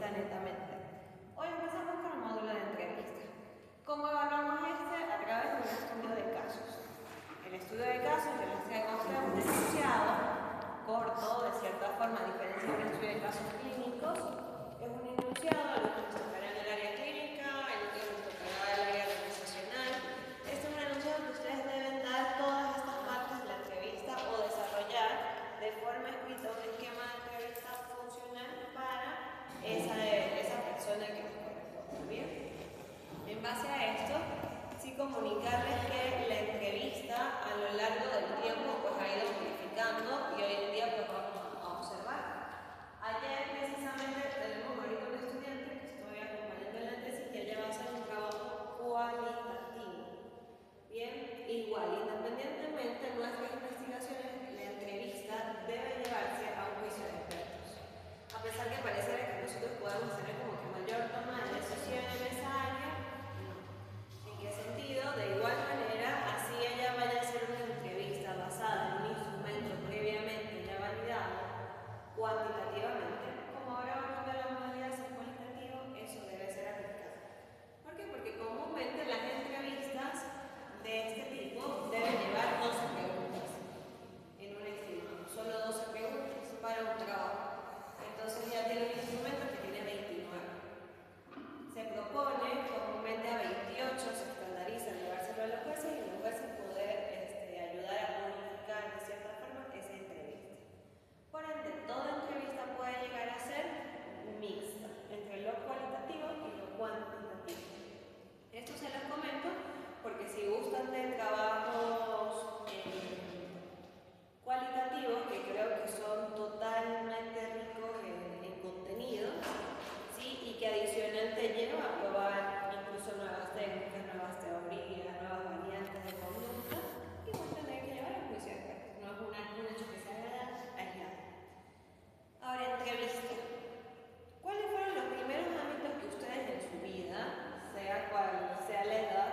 entrevista netamente. Hoy empezamos con el módulo de entrevista. ¿Cómo evaluamos este? A través de un estudio de casos. El estudio de casos, yo les traigo a ustedes un enunciado corto, de cierta forma, a diferencia de un estudio de casos clínicos. Es un enunciado, algunos nos tocará en el área clínica, en otros nos tocará en el área organizacional. Este es un enunciado que ustedes deben dar todas estas partes de la entrevista o desarrollar de forma escrita un esquema de entrevista funcional para esa persona que les corresponde. ¿Bien? En base a esto, sí comunicarles que la entrevista a lo largo del tiempo pues, ha ido modificando y hoy en día pues, vamos a observar. Ayer precisamente tenemos ahorita un estudiante que estoy acompañando en la tesis que ella va a hacer un trabajo cualitativo. Bien, igual, independientemente de nuestras investigaciones, la entrevista debe llevarse a un juicio de expertos. A pesar que pareciera que nosotros podamos tener como que mayor toma de decisión en esa área, no. ¿En qué sentido? De igual manera, así ella vaya a hacer una entrevista basada en un instrumento previamente ya validado cuantitativamente, como ahora va a cambiar la modalidad de ser cualitativo, eso debe ser aplicado. ¿Por qué? Porque comúnmente las entrevistas de este tipo deben llevar 12 preguntas en un estimado, solo 12 preguntas para un trabajo. Entonces ya tiene un instrumento que tiene 29. Se propone comúnmente a 28, se estandariza llevárselo a los jueces y los jueces poder ayudar a modificar de cierta forma esa entrevista. Por ende, toda entrevista puede llegar a ser mixta entre lo cualitativo y lo cuantitativo. Esto se los comento porque si gustan de trabajos cualitativos, que creo que son totalmente ricos en contenido, ¿sí? Y que adicional te lleva a probar incluso nuevas técnicas, nuevas teorías, nuevas variantes de conducta, y vas a tener que llevar a juicio de expertos. No es un hecho que se haga aislado. Ahora, entrevista. ¿Cuáles fueron los primeros ámbitos que ustedes en su vida, sea cual sea la edad,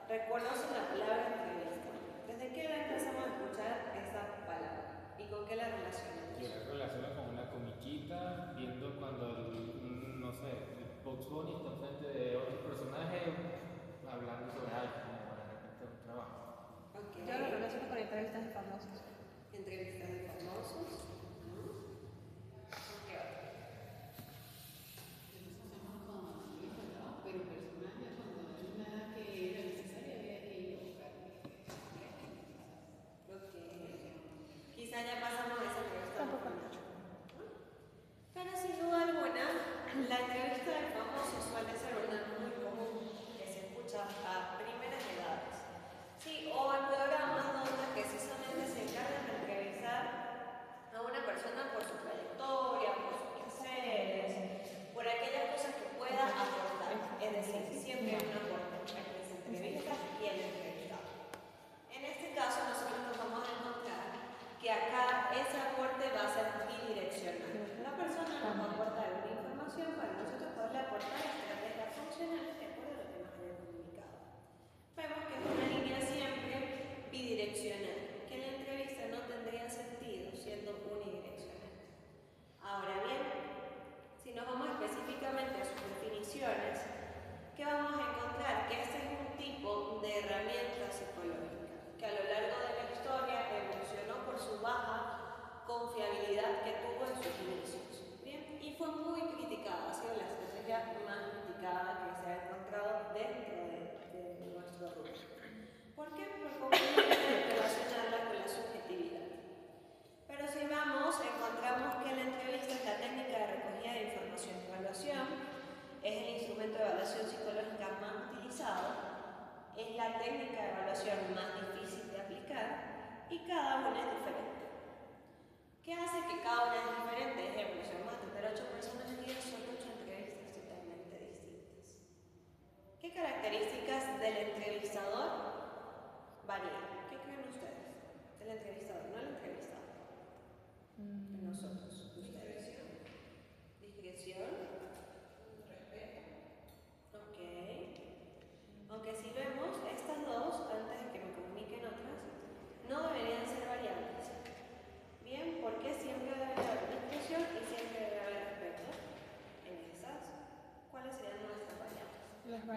reconocen la palabra entrevista? ¿Desde qué edad empezamos a escuchar esa palabra? ¿Y con qué la relacionamos? Yo la relaciono con una comiquita, viendo cuando, no sé, el Bugs Bunny está enfrente de otro personaje hablando sobre algo, como de repente un trabajo. Okay. Yo lo relaciono con entrevistas de famosos. Entrevistas de famosos. ¿Qué otro? Pero personajes cuando hay una edad que era necesaria había que ir a buscar. Ok. Quizá ya pasamos de esa entrevista. Tampoco mucho. Pero sin duda alguna, la entrevista de famosos suele ser una muy común que se escucha a primeras edades. Sí, o en programas donde precisamente se encargan de entrevistar a una persona por su trayectoria, por sus quehaceres, por aquellas cosas que pueda aportar. Es decir, siempre hay un aporte entre las entrevistas y el entrevistado. En este caso, nosotros nos vamos a encontrar que acá esa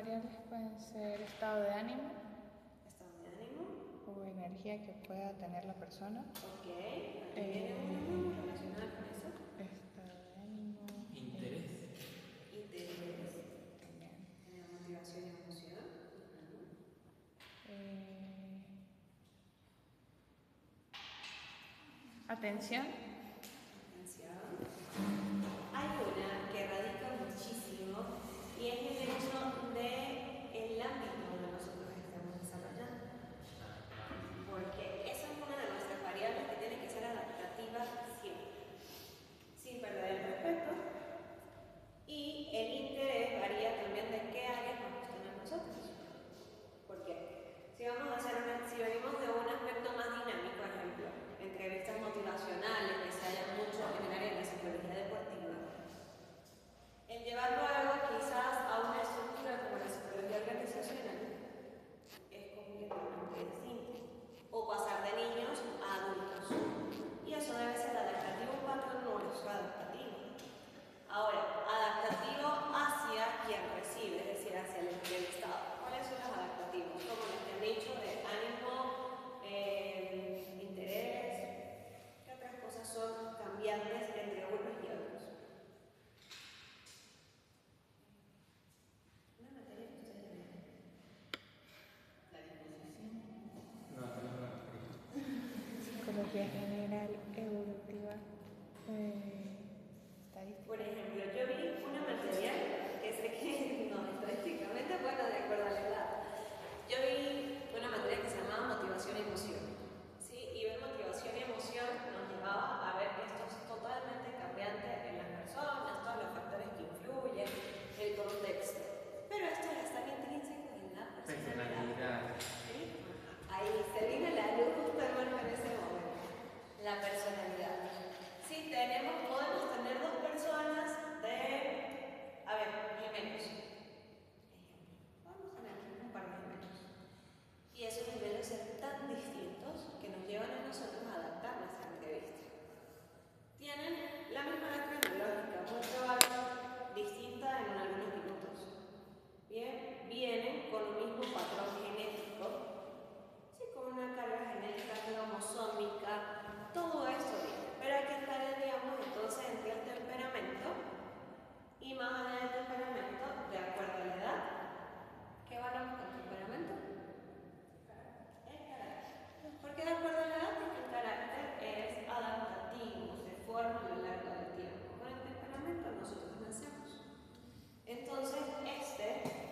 variables pueden ser estado de ánimo Estado de ánimo. o energía que pueda tener la persona. Ok. ¿Tiene uno relacionado con eso? Estado de ánimo. Interés. Interés. También. Tener motivación y emoción. Atención. Atención. Hay una que radica muchísimo y es el hecho del ámbito donde nosotros estamos desarrollando. Porque esa es una de nuestras variables que tiene que ser adaptativa siempre, sin perder el respeto. Y el interés varía también de qué áreas nos gustan a nosotros. ¿Por qué? Si venimos de un aspecto más dinámico, por ejemplo, entrevistas motivacionales que se hallan mucho en el área de la psicología deportiva, el llevar luego quizás a una estructura como la psicología organizacional es completamente distinto. O pasar de niños a adultos. Y eso debe ser adaptativo, un patrón nuestro adaptativo. Ahora, adaptativo hacia quien recibe, es decir, hacia el entrevistado. ¿Cuáles son los adaptativos? Como les he dicho, de ánimo, interés, ¿qué otras cosas son cambiantes entre unos y otros? Una materia que ustedes ven. La disposición. No, tenemos una materia. Psicología general, evolutiva. Estadística. Por ejemplo, yo vi una materia que sé que no estadísticamente, bueno, de acuerdo a la edad. Yo vi una materia que se llamaba motivación y emoción. ¿Sí? Y ver motivación y emoción nos llevaba a ver que esto es totalmente cambiante en las personas, todos los factores que influyen, el contexto. Pero esto ya está intrínseco en la personalidad. ¿Sí? Ahí se vino la luz justo hermano en ese momento. La personalidad. Sí, podemos tener dos personas gemelos. Vamos a tener un par de gemelos. Y esos gemelos ser tan distintos que nos llevan a nosotros a adaptar nuestra entrevista. Tienen la misma edad cronológica, muy probable, distinta en algunos minutos. Bien, vienen con un mismo patrón genético, sí, con una carga genética cromosómica, todo esto viene. Pero hay que estar, digamos, entonces entre el temperamento y más allá del temperamento, de acuerdo a la edad. ¿Qué valoramos con temperamento? El carácter. ¿Por qué de acuerdo a la edad? Porque el carácter es adaptativo, se forma a lo largo del tiempo. Con el temperamento nosotros nacemos. Entonces,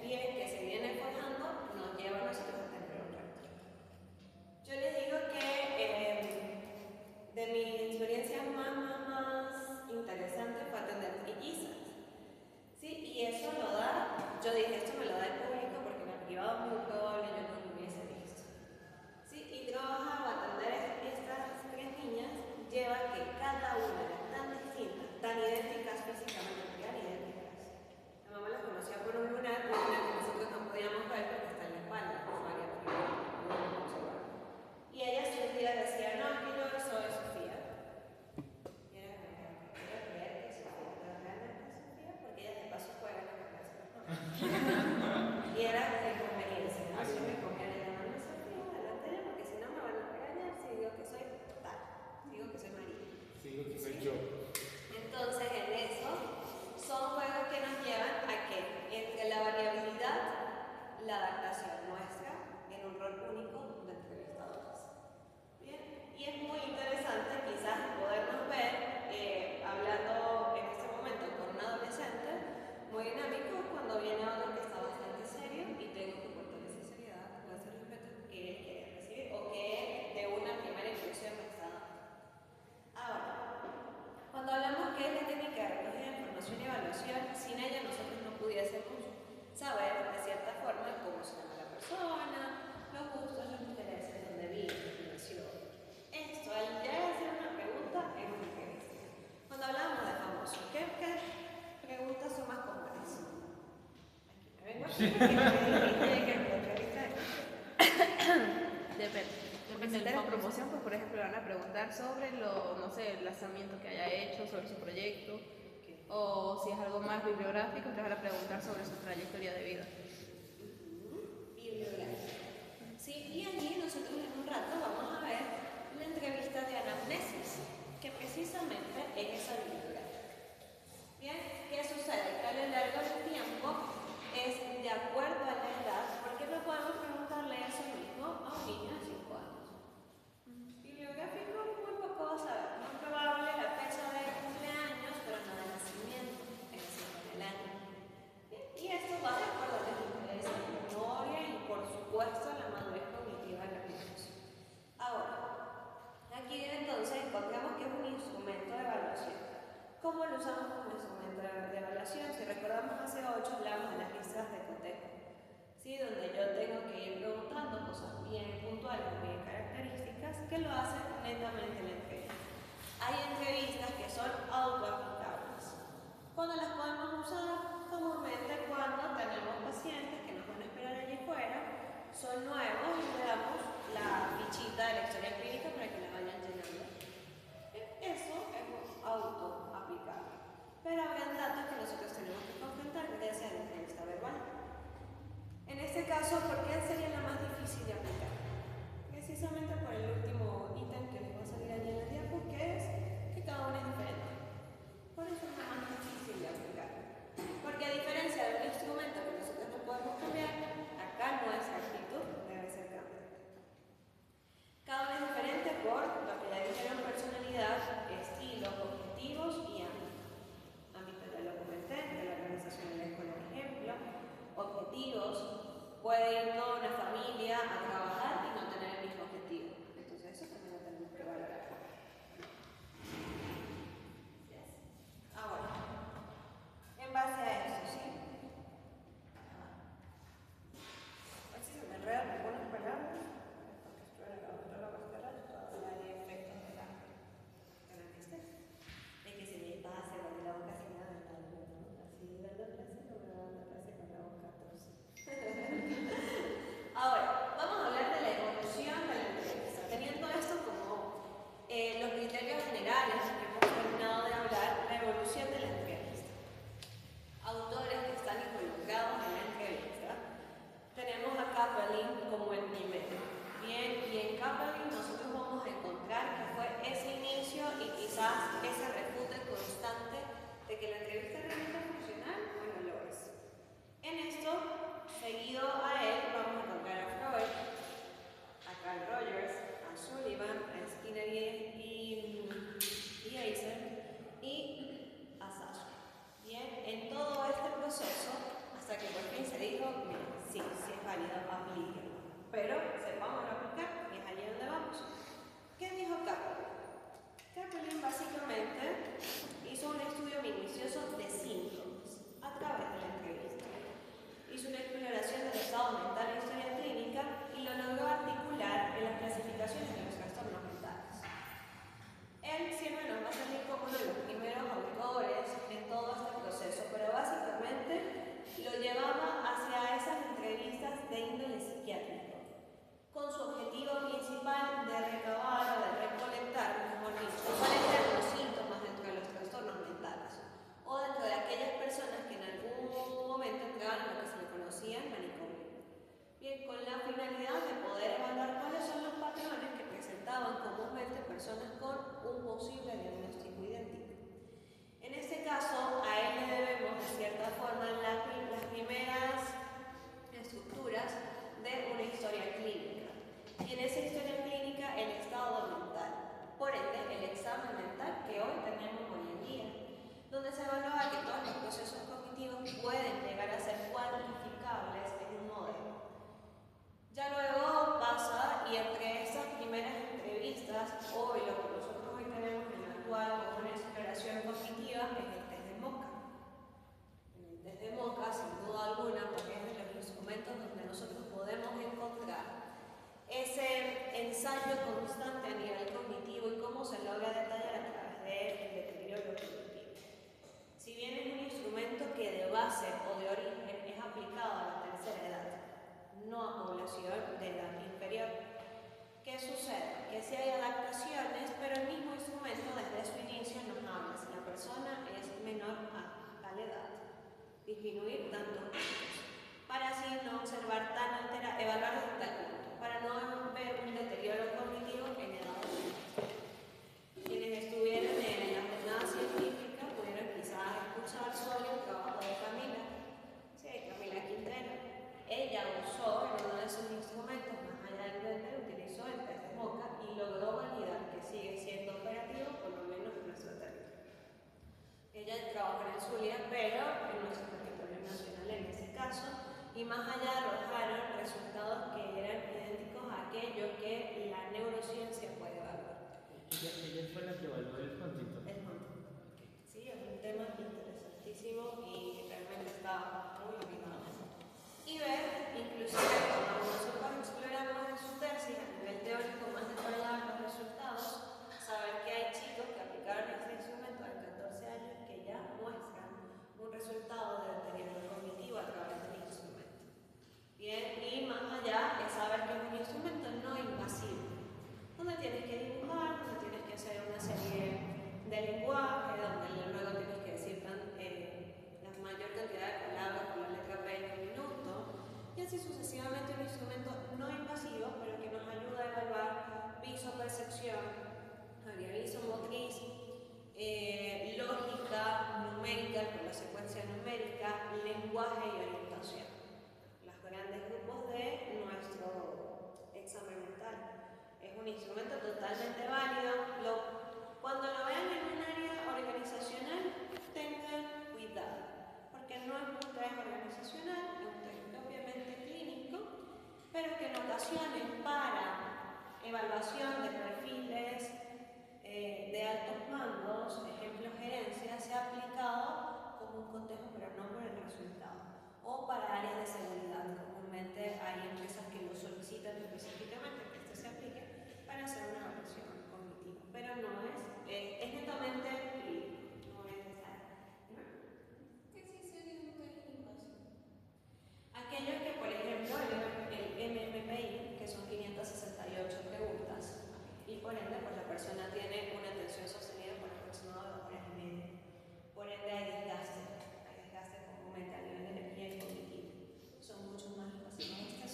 bien que se viene forjando, nos lleva a nosotros a tener un reto. Yo les digo que de mis experiencias más interesantes fue atender trillizas. ¿Sí? Y eso lo da, yo dije, esto me lo da el público porque en el privado muy probable yo no lo hubiese visto. ¿Sí? Y trabajar o atender estas tres niñas lleva que cada una era tan distinta, tan idénticas físicamente, porque eran idénticas. La mamá las conocía por un lunar que nosotros no podíamos ver porque está en la espalda, por varias primeras, no lo podemos observar. Y ella un día decía, no, que yo soy Sofía. Y era como, quiero creer que Sofía, pero realmente es Sofía, porque ella de paso juega en la casa. Y era de conveniencia, ¿no? Yo me conviene llamarme Sofía delante de ella porque si no me van a regañar si digo que soy tal, si digo que soy María. Digo que soy yo. Entonces, en eso, son juegos que nos llevan a que entre la variabilidad, la adaptación nuestra en un rol único de entrevistadores. Bien, y es muy interesante quizás podernos ver hablando en este momento con un adolescente muy dinámico cuando viene otro que está bastante serio y tengo que portar esa seriedad o ese respeto que él quiere recibir o que él de una primera instrucción me está dando. Ahora, cuando hablamos que es la técnica de recogida de información y evaluación, sin ella nosotros no pudiésemos saber de cierta forma cómo se llama la persona, los gustos, los intereses, dónde vive, dónde nació. Esto, al llegar a hacer una pregunta, es una entrevista. Cuando hablamos de famosos, ¿qué preguntas son más comunes? Aquí me vengo aquí porque me dijiste que la entrevista es. Depende. Depende Si del en foco. promoción, pues por ejemplo, van a preguntar sobre el lanzamiento que haya hecho, sobre su proyecto, o si es algo más bibliográfico, te van a preguntar sobre su trayectoria de vida. ¿sí? Y allí nosotros en un rato vamos a ver la entrevista de anamnesis, que precisamente es esa bibliografía. Bien, ¿qué sucede? Que a lo largo del tiempo es de acuerdo a la edad, porque no podemos preguntarle eso mismo a un niño de 5 años. Bibliográfico, muy poco vas a ver. Más probable la fecha de cumpleaños, pero no de nacimiento, es decir, con el año. Bien, y esto va de acuerdo a las intereses, la memoria y, por supuesto, la madurez cognitiva de la persona. Ahora, aquí entonces encontramos que es un instrumento de evaluación. ¿Cómo lo usamos como instrumento de evaluación? Si recordamos hace 8 hablamos de las listas de cotejo, ¿sí? Donde yo tengo que ir preguntando cosas bien puntuales, bien características, que lo hacen netamente la entrevista. Hay entrevistas que son autoaplicables. ¿Cuándo las podemos usar? Comúnmente cuando tenemos pacientes que nos van a esperar allí fuera, son nuevos y le damos la fichita de la historia clínica para que la vayan llenando. Eso es autoaplicable. Pero habrán datos que nosotros tenemos que completar gracias a la entrevista verbal. En este caso, ¿por qué sería la más difícil de aplicar? Precisamente por el último ítem que les va a salir allí en el diapo, que es que cada uno es diferente. Por eso es la más difícil de aplicar. Porque a diferencia de un instrumento que nosotros no podemos cambiar, acá nuestra actitud debe ser cambiante. Cada uno es diferente por lo que ya dijeron: personalidad, estilos, objetivos y ámbito. Ámbito ya lo comenté, de la organización de la escuela, por ejemplo. Objetivos, puede ir toda una familia a trabajar y no tener el mismo objetivo. Entonces eso también lo tenemos que valorar. Ahora, en base a eso, ¿sí? A ver si se me enredan algunas palabras, porque esto lo va a estar todavía hay efectos de la anestesia. Es que se me pasa con la boca sin nada, ¿no? Así dando clase, no me va dando clase con la boca tos. Ahora, vamos a hablar de la evolución de la entrevista, teniendo esto como los criterios generales que hemos terminado de hablar, la evolución de la entrevista. Autores que están involucrados en la entrevista. Tenemos a Capelin como el primero. Bien, y en Capelin nosotros vamos a encontrar que fue ese inicio y quizás ese refute constante de que la entrevista realmente es funcional o no lo es. En esto, seguido a él, vamos a encontrar a Freud, a Carl Rogers, a Sullivan, a Skinner y Eisen y a Sasha. Bien, en todo este proceso, hasta que por fin se dijo: mira, sí es válido, aplíquenlo. Pero sepamos aplicar, y es allí donde vamos. ¿Qué dijo Capelin? Capelin básicamente hizo un estudio minucioso de síntomas a través de la entrevista. Hizo una exploración del estado mental e historia clínica y lo logró articular en las clasificaciones de los trastornos mentales. Él siempre nos va a salir como uno de los primeros autores en todo este proceso, pero básicamente lo llevaba hacia esas entrevistas de índole psiquiátrico, con su objetivo principal de recabar o de recolectar, mejor dicho, cuáles eran los síntomas dentro de los trastornos mentales, o dentro de aquellas personas que en algún momento entraban en lo que se le conocía manicomio. Bien, con la finalidad de poder evaluar cuáles son los patrones que presentaban comúnmente personas con un posible diagnóstico idéntico. En este caso, a él le debemos, de cierta forma, las primeras estructuras de una historia clínica. Y en esa historia clínica, el estado mental. Por ende, el examen mental que hoy tenemos hoy en día, donde se evalúa que todos los procesos cognitivos pueden llegar a ser cuantificables en un modelo. Ya luego pasa, y entre estas primeras entrevistas, hoy lo que nosotros hoy tenemos en la actual como una exploración cognitiva es el test de Moca. En el test de Moca, sin duda alguna, porque es de los instrumentos donde nosotros podemos encontrar ese ensayo constante a nivel cognitivo y cómo se logra detallar a través del deterioro cognitivo. Si bien es un instrumento que de base o de origen es aplicado a la tercera edad, no a población de edad inferior. ¿Qué sucede? Que sí hay adaptaciones, pero el mismo instrumento desde su inicio nos habla si la persona es menor a tal edad, disminuir tantos puntos, para así no observar tan evaluar hasta tal punto, para no Zulia, pero en nuestro territorio nacional en ese caso, y más allá arrojaron resultados que eran idénticos a aquellos que la neurociencia puede evaluar. Ella fue la que evaluó el Huntington. El Huntington. Sí, es un tema interesantísimo y realmente está muy opinado. Y ver, inclusive cuando nosotros exploramos en su tesis a nivel teórico más detallado los resultados, saber que hay chicos que aplicaron este instrumento a 14 años que ya muestran un resultado de deterioro cognitivo a través del instrumento. Bien, y más allá es saber que es un instrumento no invasivo, donde tienes que dibujar, donde tienes que hacer una serie de lenguaje, donde luego tienes que decir la mayor cantidad de palabras con la letra P en un minuto, y así sucesivamente un instrumento no invasivo, pero que nos ayuda a evaluar visopercepción, visomotriz, lógica numérica por la secuencia numérica, lenguaje y orientación. Los grandes grupos de nuestro examen mental. Es un instrumento totalmente válido. Cuando lo vean en un área organizacional, tengan cuidado, porque no es un test organizacional, es un test propiamente clínico, pero que en ocasiones para evaluación de perfiles de altos mandos, ejemplo gerencia, se ha aplicado como un cotejo, pero no por el resultado, o para áreas de seguridad. Comúnmente hay empresas que lo solicitan específicamente que esto se aplique para hacer una evaluación cognitiva, pero no es netamente clínico, no es ¿qué sí sería un test invasivo? Aquellos que, por ejemplo, el MMPI, que son 568 preguntas, y por ende, pues la persona tiene una atención sostenida por aproximadamente 2 horas y media. Por ende, hay desgaste comúnmente a nivel de energía y cognitivo. Son mucho más invasivos. Este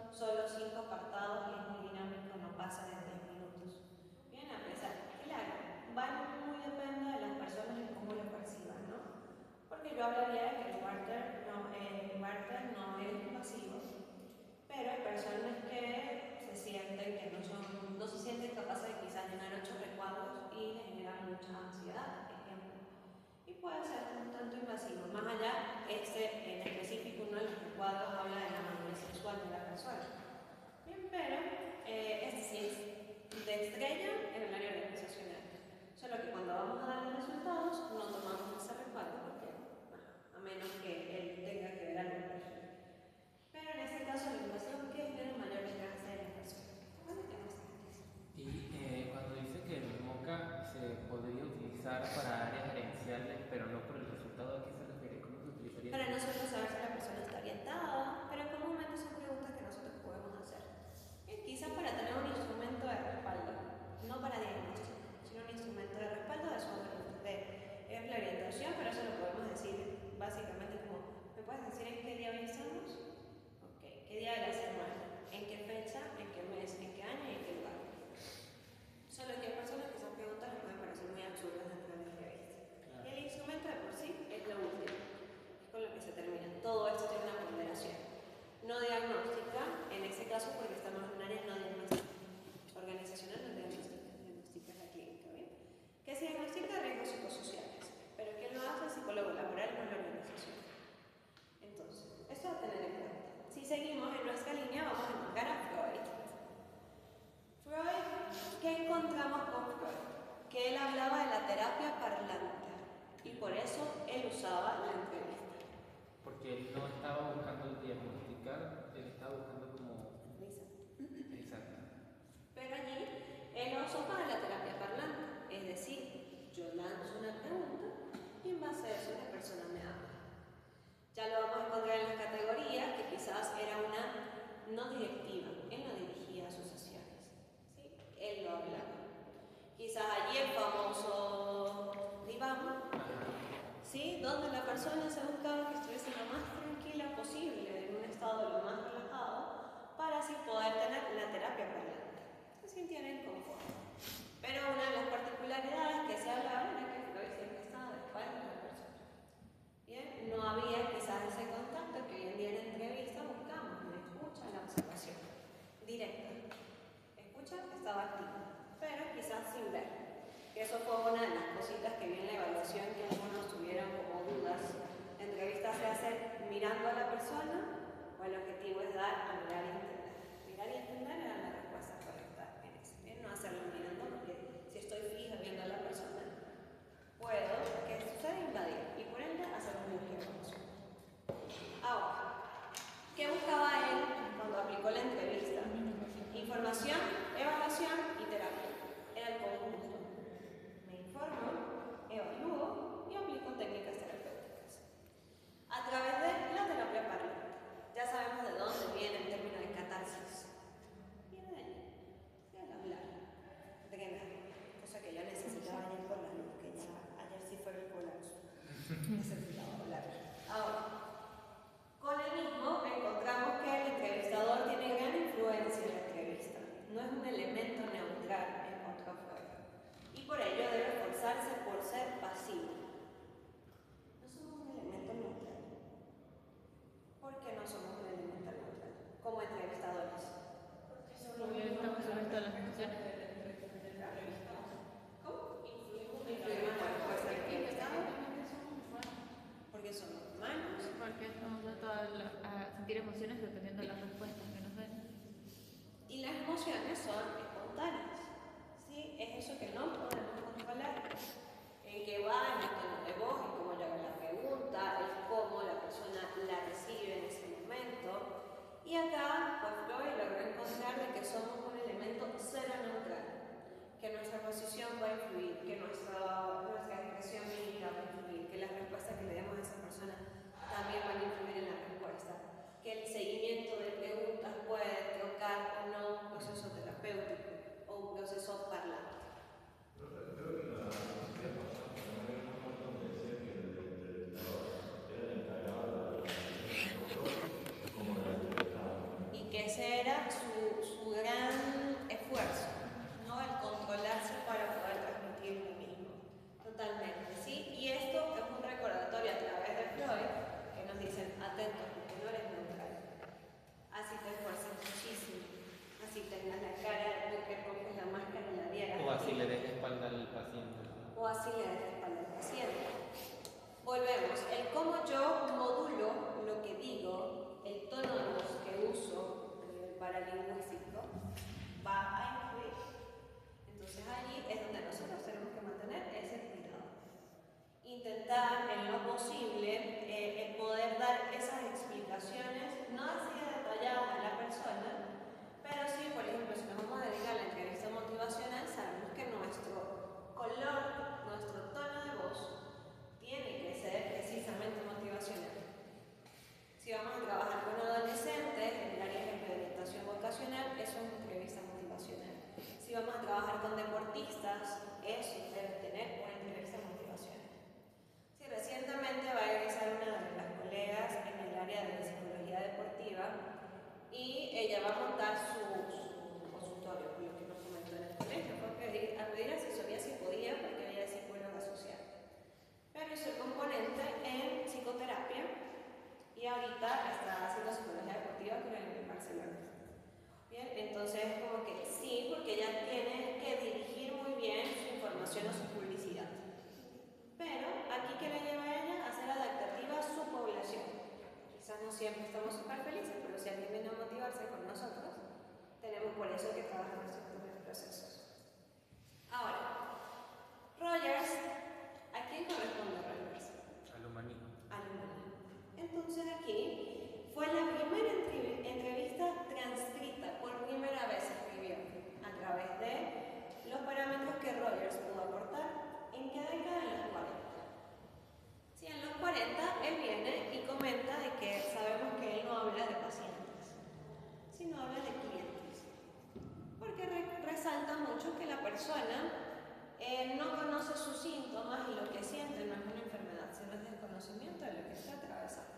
solo 5 apartados y es muy dinámico, no pasa de 10 minutos. Bien, a pesar, claro, muy depende de las personas y cómo lo perciban, ¿no? Porque yo hablaría de que el barter no es invasivo, pero hay personas que se sienten que no se sienten capaces de quizás llenar 8 recuadros y les genera mucha ansiedad, por ejemplo. Y puede ser un tanto invasivo. Más allá, en específico, uno de los recuadros habla de la madurez sexual de la persona. Bien, pero este sí es de estrella en el área organizacional. Solo que cuando vamos a dar los resultados, no tomamos ese recuadro porque, a menos que él tenga que ver algo con él. Pero en este caso, la invasión que genera mayor desgaste de la persona. Y cuando dice que el MOCA se podría utilizar para áreas gerenciales, pero no por el resultado, ¿a qué se refiere? ¿Cómo se utilizaría? Para nosotros saber si la persona está orientada, pero comúnmente son preguntas que nosotros podemos hacer. Quizás para tener un instrumento de respaldo, no para diagnóstico, sino un instrumento de respaldo de su es la orientación, pero eso lo podemos decir básicamente como, ¿me puedes decir en qué día hoy estamos? Ok, ¿qué día de la semana? ¿En qué fecha? ¿En qué mes? ¿En qué año? ¿Y en qué lugar? Solo que hay personas que esas preguntas les pueden parecer muy absurdas dentro de la entrevista. Claro. Y el instrumento de por sí es lo último, es con lo que se termina. Todo esto tiene una ponderación. No diagnóstica, en ese caso porque estamos en un área no diagnóstica. Organizacional no diagnóstica es la clínica, ¿bien? Que se diagnostica riesgos psicosociales, pero ¿quién lo hace? El psicólogo laboral, no la organización. Entonces, esto va a tener en cuenta. Si seguimos en nuestra línea, vamos a enfocar a Freud. Freud, ¿qué encontramos con Freud? Que él hablaba de la terapia parlante y por eso él usaba la entrevista. Porque él no estaba buscando diagnosticar, él estaba buscando como... Exacto. Pero allí él lo usó para la terapia parlante, es decir, yo lanzo una pregunta y en base a eso la persona me habla. Ya lo vamos a encontrar en las categorías, que quizás era una no directiva, él no dirigía sus sesiones, ¿sí? Él lo hablaba. Quizás allí el famoso diván, ¿sí? Donde la persona se buscaba que estuviese lo más tranquila posible, en un estado lo más relajado, para así poder tener la terapia parlante. Se sintieran confort. Pero una de las particularidades que se hablaba era que Freud siempre estaba de espaldas de la persona. Bien, no había quizás ese contacto que hoy en día en entrevista buscamos, la escucha, la observación directa. Escucha, estaba activa, pero quizás sin ver. Eso fue una de las cositas que vi en la evaluación que algunos tuvieron como emociones dependiendo de las respuestas que nos den. Y las emociones son espontáneas, ¿sí? Es eso que no podemos controlar. En qué va, en el tono de voz, en cómo yo hago la pregunta, el cómo la persona la recibe en ese momento. Y acá, pues Freud logró encontrar de que somos un elemento cero neutral, que nuestra posición va a influir, que nuestra expresión mímica va a influir, que las respuestas que le demos a esa persona también van a influir en la respuesta, que el seguimiento de preguntas puede trocar o no un proceso terapéutico o un proceso parlante. Y que ese era su gran esfuerzo, ¿no? El controlarse para poder transmitir lo mismo. Totalmente, ¿sí? Y esto es un recordatorio a través de Freud que nos dicen, atentos, porque no eres neutral. Así te esfuerzas muchísimo, así tengas la cara, que pongas la máscara en la diaria. O así le des espalda al paciente. O así le des espalda al paciente. Volvemos, el cómo yo modulo lo que digo, el tono de voz que uso a nivel paralingüístico, va a influir. Entonces allí es donde nosotros tenemos que mantener ese cuidado. Intentar en lo posible el poder dar esas explicaciones, no así detalladas a la persona, pero sí, por ejemplo, si nos vamos a dedicar a la entrevista motivacional, sabemos que nuestro color, nuestro tono de voz, tiene que ser precisamente motivacional. Si vamos a trabajar con adolescentes en el área de orientación vocacional, eso es una entrevista motivacional. Si vamos a trabajar con deportistas, eso debe tener una entrevista motivacional. Sí, recientemente va a egresar una de las colegas en el área de psicología deportiva y ella va a montar su consultorio, por lo que nos comentó en el colegio. Fue a pedir asesoría si podía, porque ella es psicóloga social. Pero hizo el componente en psicoterapia y ahorita está haciendo psicología deportiva con el Barcelona. Bien, entonces como que sí, porque ella tiene que dirigir muy bien su información o su publicidad. Pero aquí que le lleva a ella a ser adaptativa a su población. Quizás no siempre estamos súper felices, pero si alguien viene a motivarse con nosotros, tenemos por eso que trabajar nuestros propios procesos. Ahora, Rogers, ¿a quién corresponde Rogers? Al humanismo. Al humanismo. Entonces aquí fue la primera entrevista transcrita, por primera vez escribió, a través de los parámetros que Rogers pudo aportar. ¿En qué década? En los 40. Sí, en los 40 él viene y comenta de que sabemos que él no habla de pacientes, sino habla de clientes. Porque resalta mucho que la persona no conoce sus síntomas y lo que siente no es una enfermedad, sino es desconocimiento de lo que está atravesando.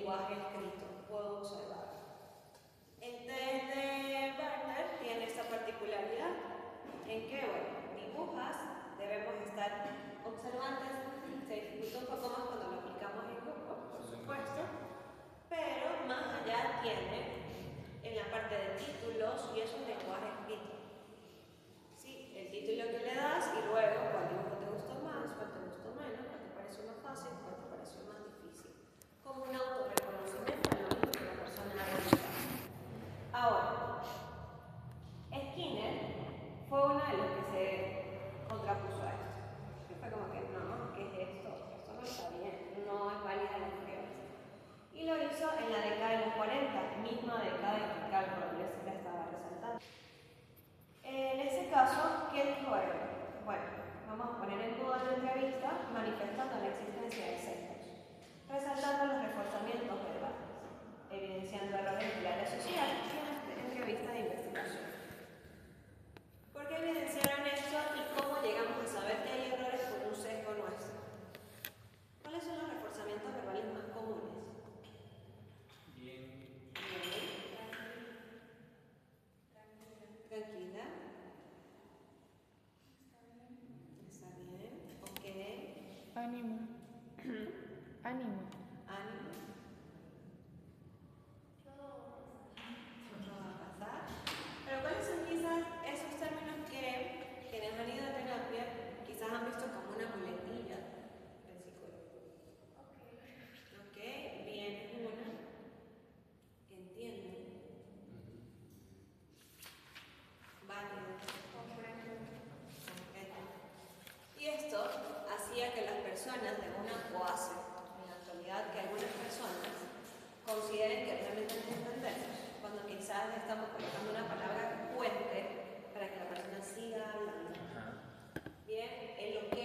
lenguaje escrito. Puedo observar. El test de Barter tiene esta particularidad en que, bueno, dibujas, debemos estar observantes, se dificulta un poco más cuando lo aplicamos en grupo, por supuesto, pero más allá tiene en la parte de títulos y es un lenguaje escrito. Sí, el título que le das y luego cuál dibujo te gustó más, cuál te gustó menos, cuál te pareció más fácil, cuál te pareció más difícil. Como un autorreconocimiento de lo mismo que la persona ha realizado. Ahora, Skinner fue uno de los que se contrapuso a esto. Que fue como que no, ¿qué es esto? Esto no está bien, no es válida la entrevista. Y lo hizo en la década de los 40, misma década en que el cálculo la estaba resaltando. En ese caso, ¿qué dijo él? Bueno, vamos a poner en duda la entrevista manifestando la existencia de sesgos, resaltando los reforzamientos verbales, evidenciando errores del área social y en las entrevistas de investigación. ¿Por qué evidenciaron esto y cómo llegamos a saber que hay errores por un sesgo nuestro? ¿Cuáles son los reforzamientos verbales más comunes? Bien. Tranquila. Está bien. Ok. Ánimo. Ánimo. Ánimo. No va a pasar. Pero ¿cuáles son quizás esos términos que quienes han ido a terapia quizás han visto como una muletilla del psicólogo? Ok, bien, una. Entiendo. Válido. Comprendo. Y esto hacía que las personas de una o hace en la actualidad que algunas personas consideren que realmente nos entendemos cuando quizás estamos colocando una palabra puente para que la persona siga hablando. Bien, el ok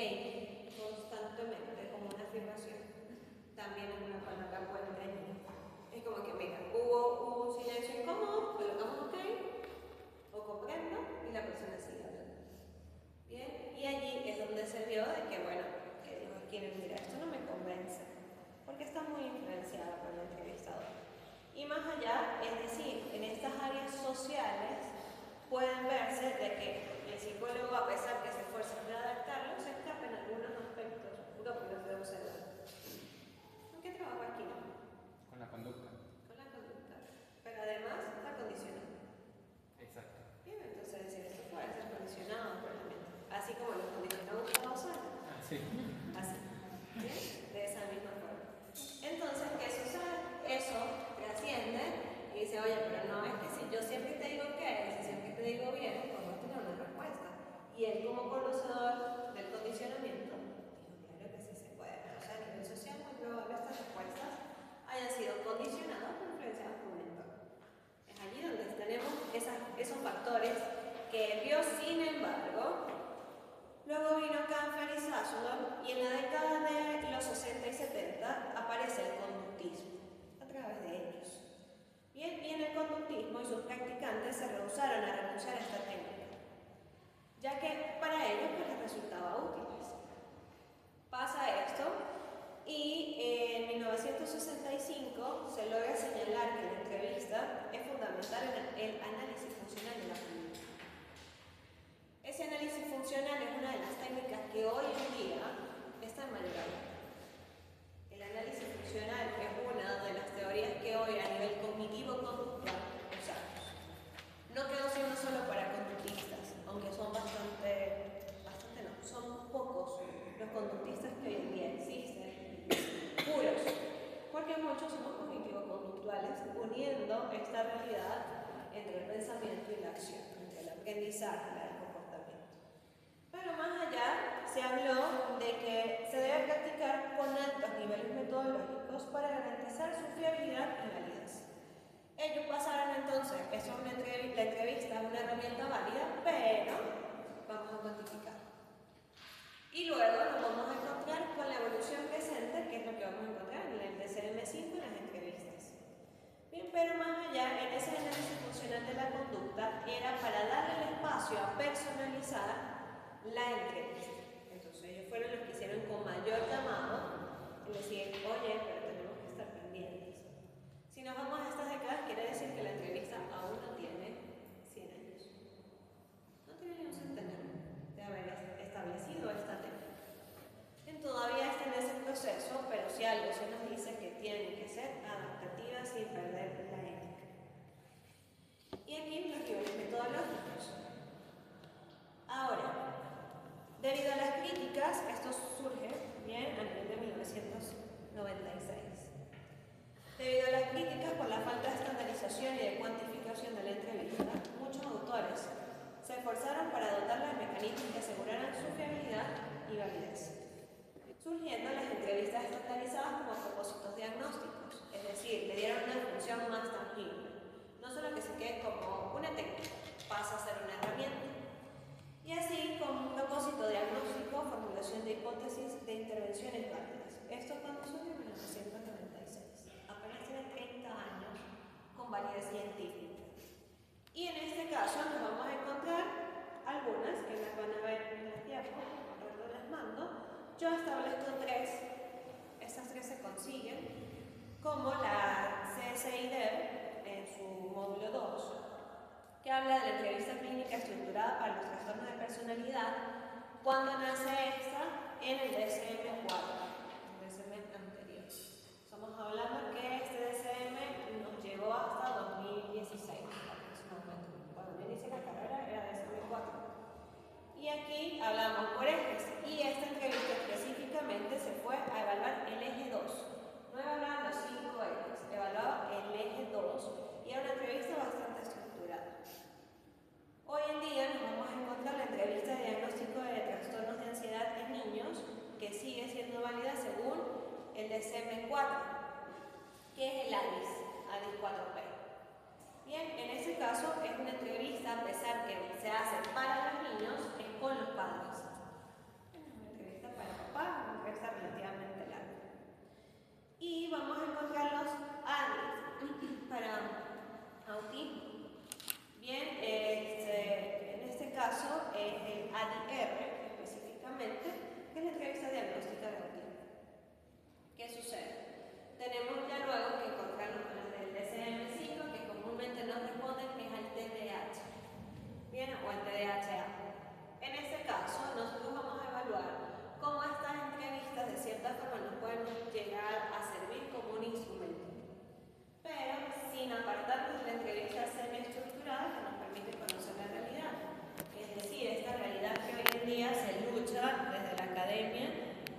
constantemente como una afirmación también es una palabra puente. Es como que, mira, hubo un silencio incómodo, colocamos ok o comprendo y la persona sigue hablando. Bien, y allí es donde se vio de que, bueno, que dijo Skinner, mira, esto no me convence, porque está muy influenciada por el entrevistador. Y más allá, es decir, en estas áreas sociales pueden verse de que el psicólogo, a pesar que se esfuerza en adaptarlo, se escapa en algunos aspectos propios de observar. ¿Con qué trabajo Skinner? Con la conducta. Con la conducta, pero además está condicionado. Exacto. Bien, entonces decir, esto puede ser condicionado por la mente, así como los condicionados Sala. Sí. Así. ¿Bien? De esa misma forma. Entonces, ¿qué sucede? Eso trasciende y dice, oye, pero no es que si yo siempre te digo que si siempre te digo bien, pues no tener una respuesta. Y él, como conocedor del condicionamiento, dijo, claro que sí se puede. O sea, a nivel social, muy probable estas respuestas hayan sido condicionadas o influenciadas por un entorno. Es allí donde tenemos esos factores que él vio, sin embargo. Luego vino Kampfer y Sassoon, y en la década de los 60 y 70 aparece el conductismo a través de ellos. Bien, el conductismo y sus practicantes se rehusaron a renunciar a esta técnica, ya que para ellos pues, les resultaba útil. Pasa esto y en 1965 se logra señalar que la entrevista es fundamental en el análisis funcional de la conducta. Ese análisis funcional es una de las técnicas que hoy en día está en mayor auge. El análisis funcional es una de las teorías que hoy a nivel cognitivo-conductual usamos. No quedó siendo solo para conductistas, aunque son son pocos los conductistas que hoy en día existen, puros, porque muchos somos cognitivo-conductuales, uniendo esta realidad entre el pensamiento y la acción, entre el aprendizaje y el comportamiento. Pero más allá, se habló de que se debe practicar con altos niveles metodológicos para garantizar su fiabilidad y validez. Ellos pasaron entonces, eso es la entrevista es una herramienta válida, pero vamos a cuantificar. Y luego nos vamos a encontrar con la evolución presente, que es lo que vamos a encontrar en el DSM-5 en las entrevistas. Bien, pero más allá, en ese análisis funcional de la conducta era para darle el espacio a personalizar la entrevista. Entonces ellos fueron los que hicieron con mayor llamado, es decir, oye, pero tenemos que estar pendientes. Si nos vamos a estas décadas, quiere decir que la entrevista aún no tiene 100 años. No tiene ni un centenar de haber establecido esta técnica. Todavía está en ese proceso, pero si algo se nos dice que tiene que ser adaptativa sin perder la ética. Y aquí los niveles metodológicos. Ahora, debido a las críticas, esto surge bien a nivel de 1996. Debido a las críticas por la falta de estandarización y de cuantificación de la entrevista, muchos autores se esforzaron para dotarla de mecanismos que aseguraran su fiabilidad y validez, surgiendo las entrevistas estandarizadas como propósitos diagnósticos, es decir, le dieron una función más tangible, no solo que se quede como una técnica, pasa a ser una herramienta. Y así, con un propósito diagnóstico, formulación de hipótesis de intervenciones válidas. Esto cuando surge en 1996, apenas tiene 30 años con validez científica. Y en este caso nos vamos a encontrar algunas que las van a ver en el tiempo, un rato les mando. Yo establezco tres, estas tres se consiguen, como la CSIDER en su módulo 2, que habla de la entrevista clínica estructurada para los trastornos de personalidad, cuando nace esta en el DSM-4, el DSM anterior. Estamos hablando que este DSM nos llevó hasta 2016, aproximadamente. Cuando yo inicié la carrera era DSM-4. Y aquí hablamos por ejes, y esta entrevista específicamente se fue a evaluar el eje 2. No evaluaban los 5 ejes, evaluaba el eje 2, y era una entrevista bastante estructurada. Hoy en día nos vamos a encontrar la entrevista de diagnóstico de trastornos de ansiedad en niños, que sigue siendo válida según el DSM-4, que es el ADIS 4P. Bien, en este caso es una entrevista, a pesar que se hace para los niños, es con los padres. Es una entrevista para papá, una entrevista relativamente larga. Y vamos a encontrar los ADIS para autismo. Bien, en este caso es el ADR específicamente, que es la entrevista diagnóstica de autismo. ¿Qué sucede? Tenemos ya luego que encontrarnos con las del DSM-5, que comúnmente nos responden que es al TDAH, bien, o al TDAH. En este caso, nosotros vamos a evaluar cómo estas entrevistas de cierta forma nos pueden llegar a servir como un instrumento, pero sin apartarnos de la entrevista semi-estructurada que nos permite conocer la realidad. Es decir, esta realidad que hoy en día se lucha desde la academia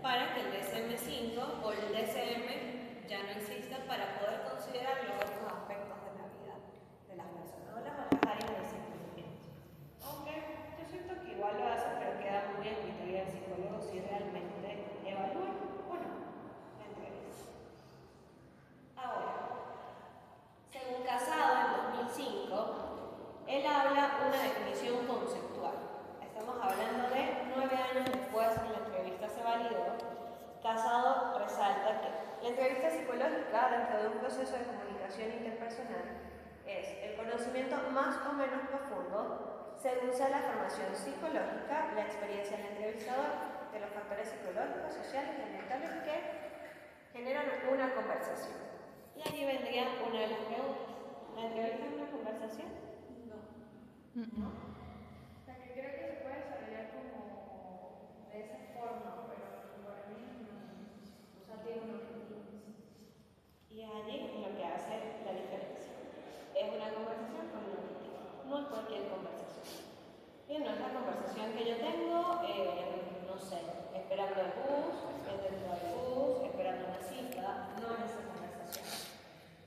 para que el DSM-5 o el DSM ya no exista, para poder considerar los otros aspectos de la vida de las personas o las otras áreas del sentimiento. Aunque yo siento que igual lo hace, pero queda muy a criterio del psicólogo si realmente evalúa o no la entrevista. Ahora, según Casado en 2005, él habla una definición conceptual. Estamos hablando de 9 años después que la entrevista se validó. Casado resalta que la entrevista psicológica dentro de un proceso de comunicación interpersonal es el conocimiento más o menos profundo, según sea la formación psicológica, la experiencia del entrevistador, de los factores psicológicos, sociales y ambientales que generan una conversación. Y allí vendría una de las preguntas. ¿La entrevista es una conversación? No. ¿No? O sea, que creo que se puede desarrollar como de esa forma, pero para mí no. O sea, tiene un objetivo. Y allí es lo que hace la diferencia. Es una conversación con un objetivo. No es cualquier conversación. Bien, no es la conversación que yo tengo, no sé, esperando el bus, dentro del bus, esperando una cita. No es esa conversación.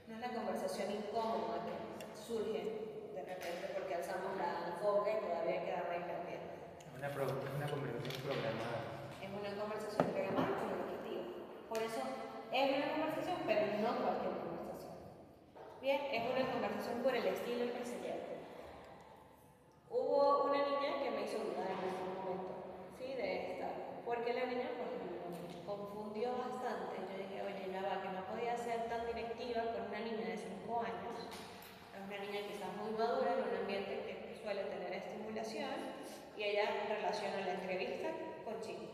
No es la conversación incómoda que surge de repente porque alzamos la alfombra y todavía queda ahí pendiente. Es una conversación programada. Es una conversación programada con un objetivo. Por eso es una conversación, pero no cualquier conversación. Bien, es una conversación por el estilo que se lleva. Hubo una niña que me hizo dudar en ese momento, ¿sí? De esta. Porque la niña pues me confundió bastante. Yo dije, oye, ya va, que no podía ser tan directiva con una niña de 5 años. Es una niña quizás muy madura en un ambiente que suele tener estimulación, y ella relaciona la entrevista con chisme.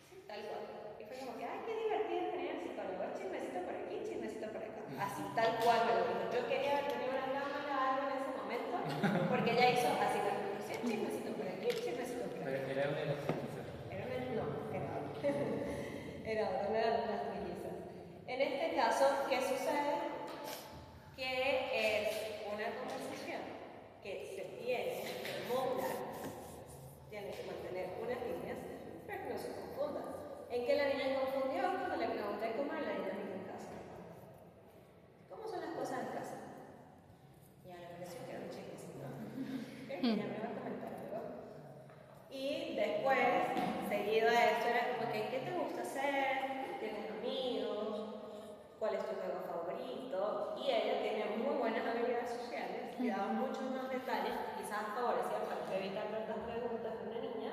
Sí, tal cual. Y fue como que, ay, qué divertido tener el psicólogo. Chismecito por aquí, chismecito por acá. así tal cual me lo dijo. Yo quería haber tenido una cámara o algo en ese momento, porque ella hizo así la conclusión, chismecito por aquí, chismecito por Pero aquí. era una de las cosas. Era una, no, era otra. Era otra, no eran las trillizas. En este caso, ¿qué sucede? Que es una conversación que se tiene que modular, tiene que mantener unas líneas para que no se confundan. ¿En qué la niña confundió? Cuando le pregunté cómo era la dinámica en casa. ¿Cómo son las cas en casa? Ya le pareció que era un chismecito. Ya me va a comentar algo. Y después, seguido a esto, era como que, ¿qué te gusta hacer? ¿Tienes amigos? ¿Cuál es tu juego favorito? Y ella tiene muy buenas habilidades sociales y daba muchos más detalles, quizás favorecían para evitar tantas preguntas de una niña,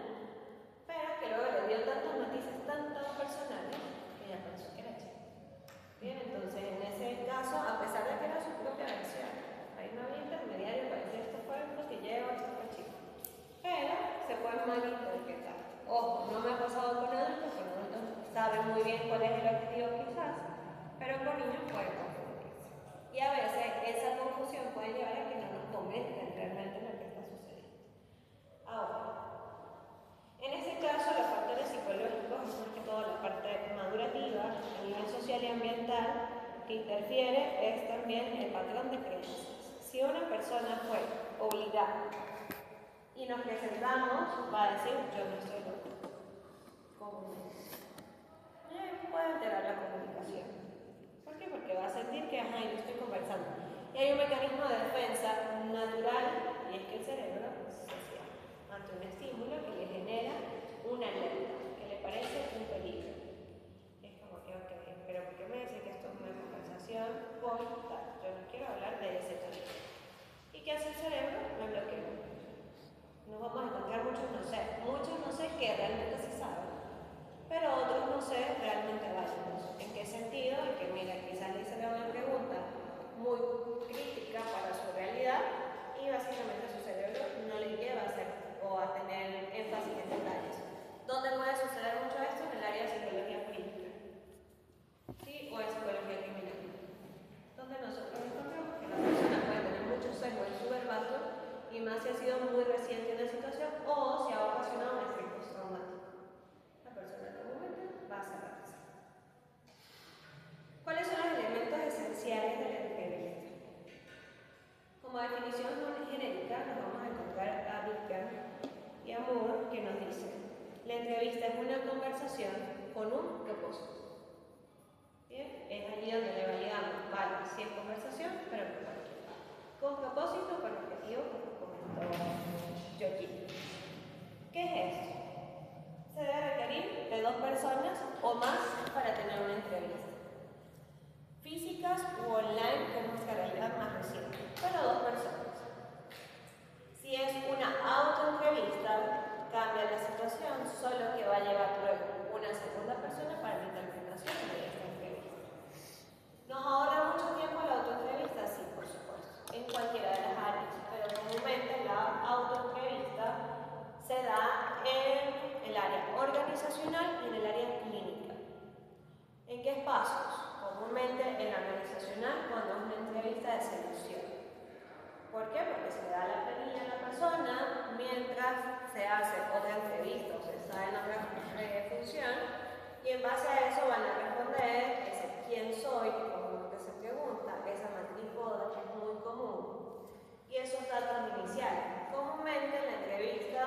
pero que luego le dio tantos matices tan personales que ella pensó que era chica. Bien, entonces en ese caso, a pesar de que era su propia versión, ahí no había intermediario para decir esto fue lo que lleva, esto fue chico. Pero se puede malinterpretar. Ojo, no me ha pasado con adultos saben muy bien cuál es el objetivo quizás, pero con niños puede confundirse. Y a veces esa confusión puede llevar a que no nos comenten realmente lo que está sucediendo. Ahora, en este caso los factores psicológicos es más que todo la parte madurativa, a nivel social y ambiental, que interfiere es también el patrón de creencias. Si una persona fue obligada y nos presentamos, va a decir, yo no estoy loco. ¿Cómo? Puede alterar la comunicación. ¿Por qué? Porque va a sentir que, ajá, yo estoy conversando. Y hay un mecanismo de defensa natural, y es que el cerebro se cierra ante un estímulo que le genera una alerta, que le parece un peligro. Es como que, ok, pero ¿por qué me dice que esto es una conversación? Voy, tal, yo no quiero hablar de ese tema. ¿Y qué hace el cerebro? Lo bloquea. Nos vamos a encontrar muchos no sé que realmente se saben, pero otros no sé realmente válidos. ¿En qué sentido? En que, mira, quizás le hicieron una pregunta muy crítica para su realidad y básicamente su cerebro no le lleva a hacer o a tener énfasis en detalles. ¿Dónde puede suceder mucho esto? En el área de psicología política, ¿sí? O en psicología criminal, donde nosotros encontramos que la persona puede tener mucho sesgo en su verbatim y más si ha sido muy reciente una situación o si ha ocasionado un efecto traumático. La persona comúnmente va a cerrarse. ¿Cuáles son los elementos esenciales de la entrevista? Como definición genérica, nos vamos a encontrar a Wittgenstein y a Moore, que nos dicen: la entrevista es una conversación con un propósito. ¿Bien? Es allí donde le validamos, vale, si es conversación, pero con propósito, con objetivo, como comentó Joaquín. ¿Qué es esto? Se debe requerir de 2 personas o más para tener una entrevista. Físicas u online, que es nuestra realidad más reciente, pero 2 personas. Si es una autoentrevista, cambia la situación, solo que va a llevar luego una segunda persona para la interpretación de esta entrevista. ¿Nos ahorra mucho tiempo la autoentrevista? Sí, por supuesto, en cualquiera de las áreas, pero comúnmente la autoentrevista se da en el área organizacional y en el área clínica. ¿En qué espacios? Comúnmente en la organizacional, cuando es una entrevista de selección. ¿Por qué? Porque se le da la planilla a la persona mientras se hace otra entrevista o se está en otra función, y en base a eso van a responder ese quién soy, que comúnmente se pregunta, esa matriz FODA, que es muy común, y esos datos iniciales. Comúnmente en la entrevista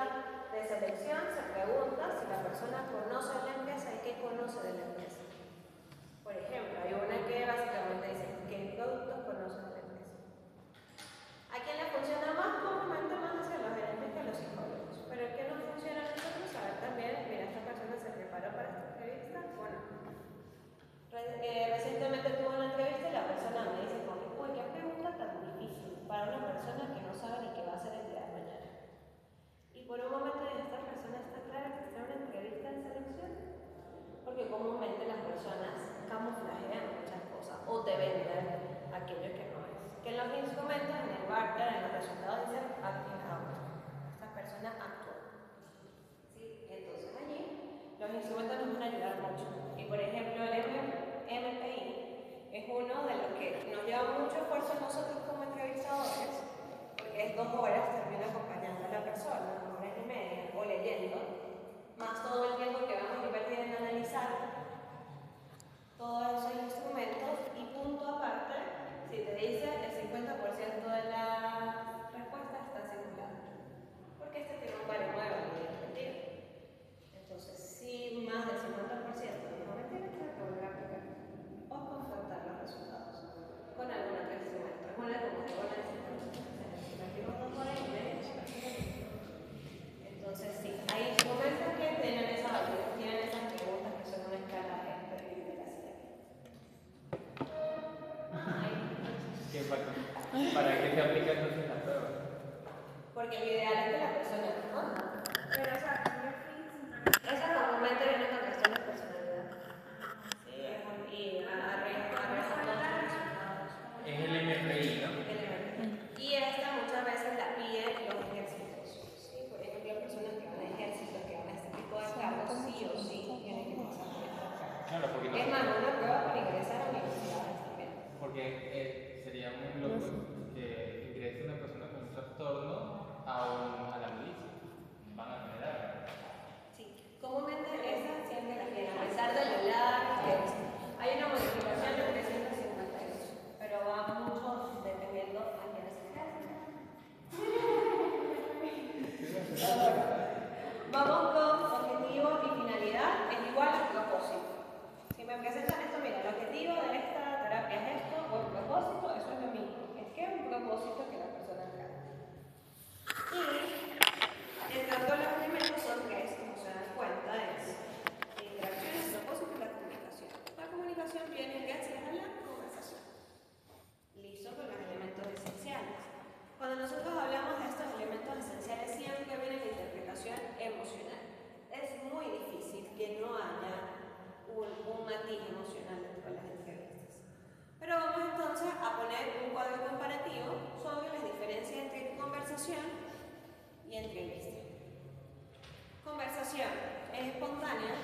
de selección se pregunta si la persona conoce la empresa y qué conoce de la empresa. Por ejemplo, hay una que básicamente dice qué productos conoce de la empresa. ¿A quién le funciona más? Comúnmente más hacia los gerentes que a los psicólogos. Pero ¿qué nos funciona a nosotros? Saber también, mira, esta persona se preparó para esta entrevista. Bueno, recientemente tuve una entrevista y la persona me dice, uy, qué pregunta tan difícil para una persona que no sabe ni qué va a hacer el día de mañana. Y por un momento dije, ¿esta persona está clara que está en una entrevista de selección? Porque comúnmente las personas camuflajean muchas cosas o te venden aquello que no es. Que en los instrumentos, en el barter, en los resultados dicen acting out. Esta persona actúa. ¿Sí? Entonces allí los instrumentos nos van a ayudar mucho. Y por ejemplo el MPI es uno de los que Vamos con objetivo y finalidad es igual al propósito. Si me presentan esto, mira, el objetivo de esta terapia es esto, o el propósito, eso es lo mismo. Es que es un propósito que la persona trae. Y en tanto los elementos son tres, como se dan cuenta, es la interacción, el propósito y la comunicación. La comunicación viene gracias a la conversación. Listo con los elementos esenciales. Cuando nosotros hablamos de estos elementos esenciales, siempre viene la interpretación emocional. Es muy difícil que no haya un matiz emocional dentro de las entrevistas. Pero vamos entonces a poner un cuadro comparativo sobre las diferencias entre conversación y entrevista. Conversación es espontánea,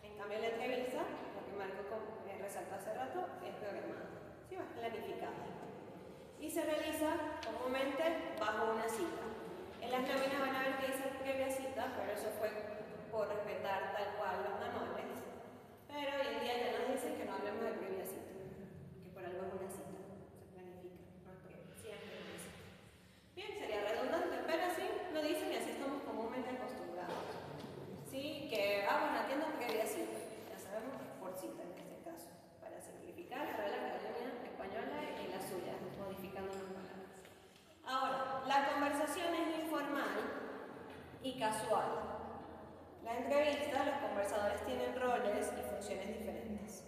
en cambio la entrevista, lo que Marco resaltó hace rato, es programada, ¿sí? Es planificada. Y se realiza comúnmente bajo una cita. En las nóminas van a ver que dice previa cita, pero eso fue por respetar tal cual los manuales. Pero hoy en día ya nos dicen que no hablemos de previa cita, que por algo es una cita, se planifica, no es previa, siempre es una cita. Bien, sería redundante, pero así lo dicen y así estamos comúnmente acostumbrados. Sí, que, bueno, atiendo previa cita, ya sabemos que es por cita en este caso, para simplificar la Real Academia Española y la suya, modificando las palabras. Ahora, la conversación es informal y casual. La entrevista, los conversadores tienen roles y funciones diferentes.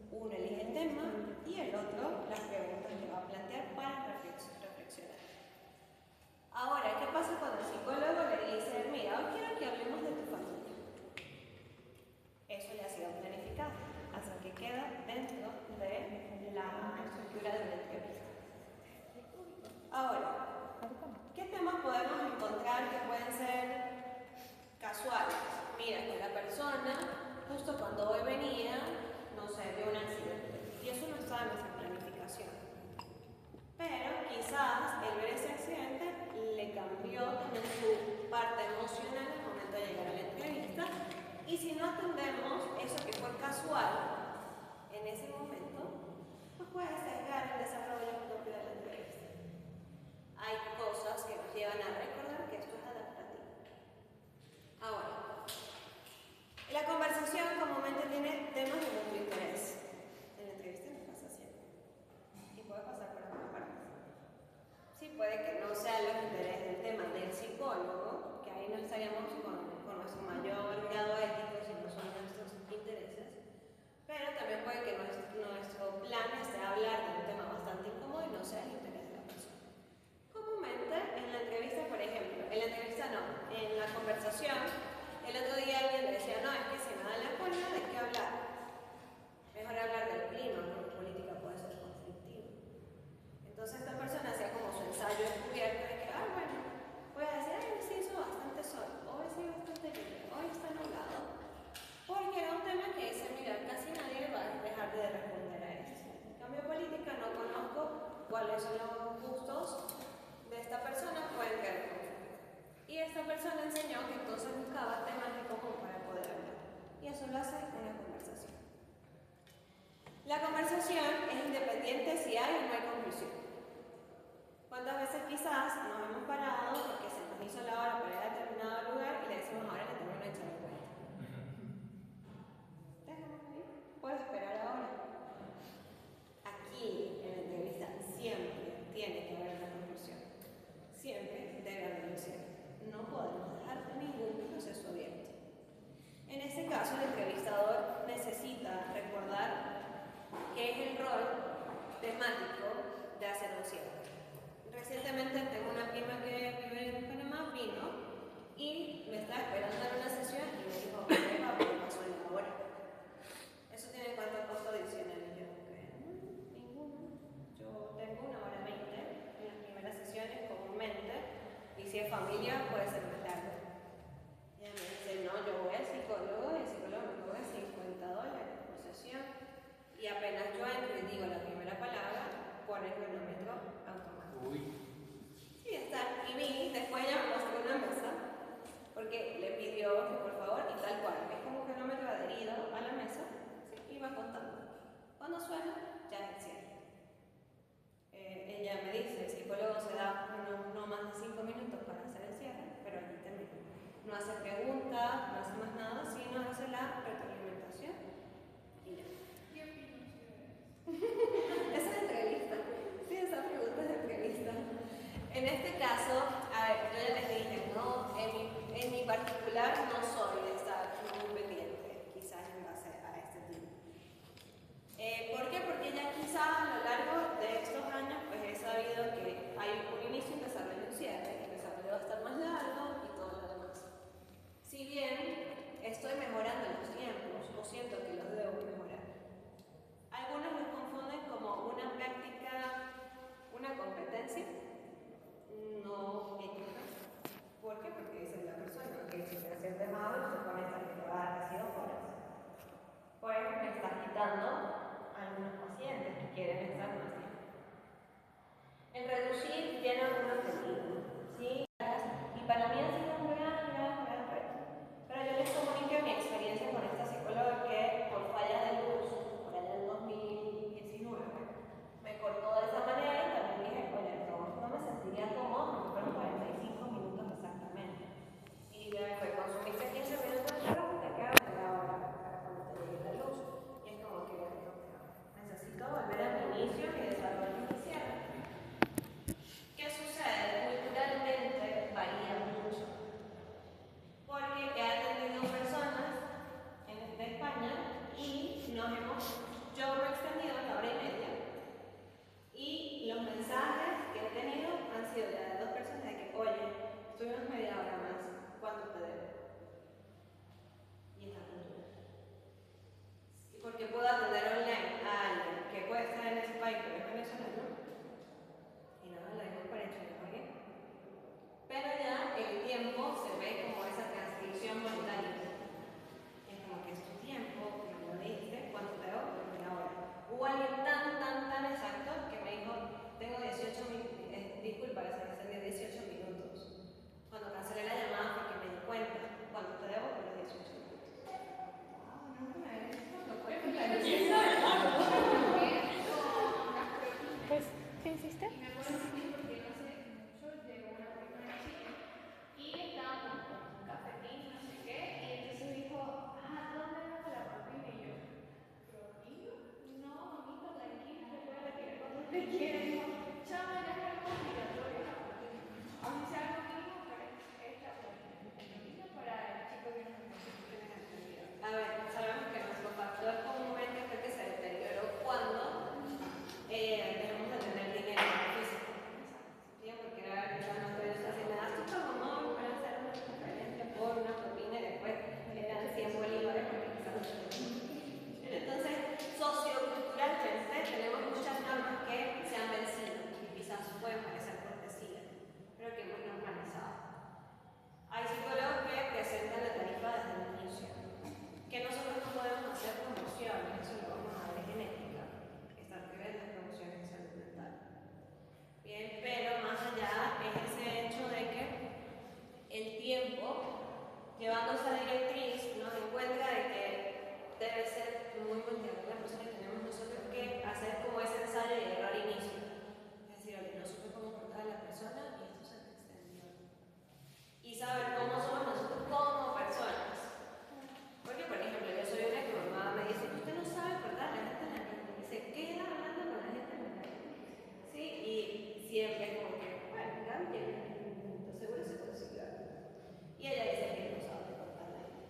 Uno elige el tema y el otro las preguntas que va a plantear para reflexionar. Ahora, ¿qué pasa cuando el psicólogo le dice, mira, hoy quiero que hablemos de tu familia? Eso ya ha sido planificado, así que queda dentro de la estructura de una entrevista. Ahora, ¿qué temas podemos encontrar que pueden ser casuales? Mira, que la persona, justo cuando hoy venía, no sé, vio un accidente. Y eso no estaba en nuestra planificación. Pero quizás el ver ese accidente le cambió también su parte emocional al momento de llegar a la entrevista. Y si no atendemos eso que fue casual en ese momento, pues puede sesgar el desarrollo propio de la entrevista. Hay cosas que nos llevan a recordar que esto es adaptativo. Ahora, la conversación comúnmente tiene temas de mutuo interés. En la entrevista no pasa siempre. Y puede pasar por ambas partes. Sí, puede que no sea los intereses del tema del psicólogo, que ahí no estaríamos con nuestro mayor grado ético, si no son nuestros intereses. Pero también puede que nuestro plan esté hablar de un tema bastante incómodo y no sea el interés de la persona. Comúnmente en la entrevista, por ejemplo, en la conversación, el otro día alguien me decía, no, es que si me da la pena, ¿de qué hablar? Mejor hablar del clima, porque política puede ser conflictiva. Entonces esta persona hacía como su ensayo descubierto de que, bueno, voy a decir, hoy sí hizo bastante sol, hoy sí bastante lluvia, hoy está nublado. Porque era un tema que dice, mira, casi nadie va a dejar de responder a eso. En cambio política no conozco cuáles son los gustos de esta persona, pueden crear conflicto. Y esta persona enseñó que entonces buscaba temas en común para poder hablar. Y eso lo hace una conversación. La conversación es independiente si hay o no hay conclusión. ¿Cuántas veces quizás nos hemos parado porque se nos hizo la hora para ir a determinado lugar y le decimos ahora le tengo que echar el cuenta? Déjame ir, puedo esperar ahora. Aquí en la entrevista siempre tiene que haber una conclusión. Siempre debe haber un cierre. No podemos dejar ningún proceso abierto. En este caso, el entrevistador necesita recordar qué es el rol temático de hacer un cierre. Recientemente tengo una prima que vive en Panamá, vino no hace preguntas, no hace más nada, sino hace la retroalimentación. Y ya. ¿Qué opinan ustedes? ¿Esa es entrevista? Sí, esa pregunta es entrevista. En este caso, a ver, yo ya les dije, ¿no? En mi particular no soy de estar muy pendiente, quizás en base a este tiempo. ¿Por qué? Porque ya quizás a lo largo de estos años pues he sabido que hay un inicio, un desarrollo y un cierre, y el desarrollo va a estar más largo y todo lo demás. Si bien estoy mejorando los tiempos, o siento que los debo mejorar, algunos los confunden como una práctica, una competencia no ética. ¿Por qué? Porque dice la persona que si te haces de más, se pone a que te va a dar casi 2 horas. Pues me estás quitando a algunos pacientes que quieren estar más tiempo. El reducir tiene un objetivo, ¿sí? Y para mí ha sido un gran reto. Pero yo les comuniqué mi experiencia con esta psicóloga que por falla de luz, por allá en 2019, me cortó de esa manera y también dije, oye, no me sentiría cómodo porque fueron 45 minutos exactamente. Y ya fue, consumiste 15 minutos de trabajo, te queda media hora para cuando te llegue la luz. Y es como que bueno, necesito volver a mi inicio, mi desarrollo inicial. ¿Qué sucede? Culturalmente varía mucho. Porque he atendido personas de España y yo me he extendido a 1 hora y media. Y los mensajes que he tenido han sido ya de 2 personas de que, oye, estuvimos media hora más, ¿cuánto te debo? Y esta cultura. Porque puedo atender online a alguien que puede estar en ese país, pero es venezolano, y nada, la dejo por hecho, yo pagué. Pero ya el tiempo se ve como esa transcripción monetaria. Es como que es tu tiempo, que me lo diste, ¿cuánto te debo? Primera hora. Hubo alguien tan exacto que me dijo, tengo 18 minutos, disculpa que se me extendió 18 minutos. Cuando cancelé la llamada porque me di cuenta, ¿cuánto te debo? Por los 18 minutos. No me debes, no puedes Pues, ¿qué hiciste? Y me acuerdo muy bien porque no sé mucho, llegó una persona chica y estábamos con un cafetín, no sé qué, y entonces dijo, ¿dónde dejo la propina? Y yo, ¿propina? No, mamita, tranquila, recuerda que cuando te quieren, dijo, chama, ya es algo obligatorio la propina. Aunque sea algo mínimo, pero es la propina para el chico que nos necesita. A ver, sabemos que nuestro factor comúnmente fue que se deterioró cuando dejamos de tener dinero físico. ¿Sí? Porque era quizás no te gusta, si me das tu pago para hacer una conferencia por una propina y después eran 100 bolívares porque quizás no tenemos. Entonces, socioculturalmente tenemos muchas normas que se han vencido y quizás pueden parecer cortesías, pero que hemos normalizado. Hay psicólogos que presentan la tarifa desde el inicio, que nosotros no podemos hacer promociones, eso lo vamos a ver en genética, estar creando promociones en salud mental. Bien, pero más allá es ese hecho de que el tiempo, llevando esa directriz, nos encuentra de que debe ser muy mundial la persona que tenemos nosotros que hacer como ese ensayo y error inicio. Es decir, oye, no supe cómo cortar a la persona y esto se te extendió. Y saber cómo somos nosotros como personas. Porque, por ejemplo, yo soy una que mi mamá me dice, usted no sabe cortar a la gente en la calle. Y se queda hablando con la gente en la calle. ¿Sí? Y siempre es como que, bueno, Gaby llega en algún punto, seguro se consiguió algo. Y ella dice que no sabe cortar la gente.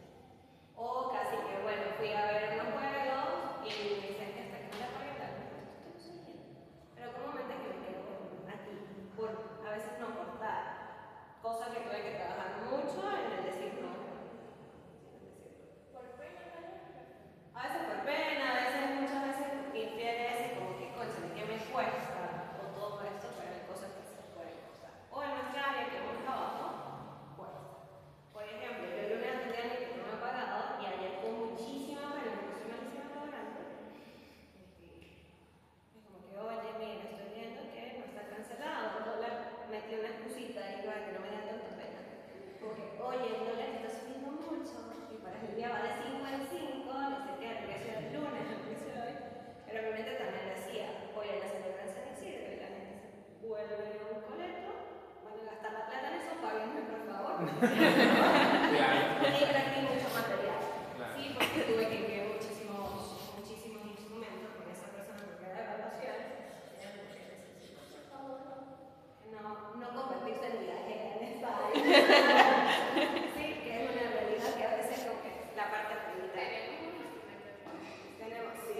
O casi que, bueno, fui a ver unos juegos y me dicen que hasta que no la pague tal, esto estoy consiguiendo. Pero comúnmente es que me quedo aquí, por a veces no cortar. Cosa que tuve que trabajar mucho E invertí mucho material. Claro. Sí, porque tuve que incluir muchísimos instrumentos con esa persona que era de evaluaciones. Tenía mucho que decir, por favor, no convertirse en viajera en esta área. Sí, que es una realidad que a veces como que la parte prioritaria. Tenemos, sí.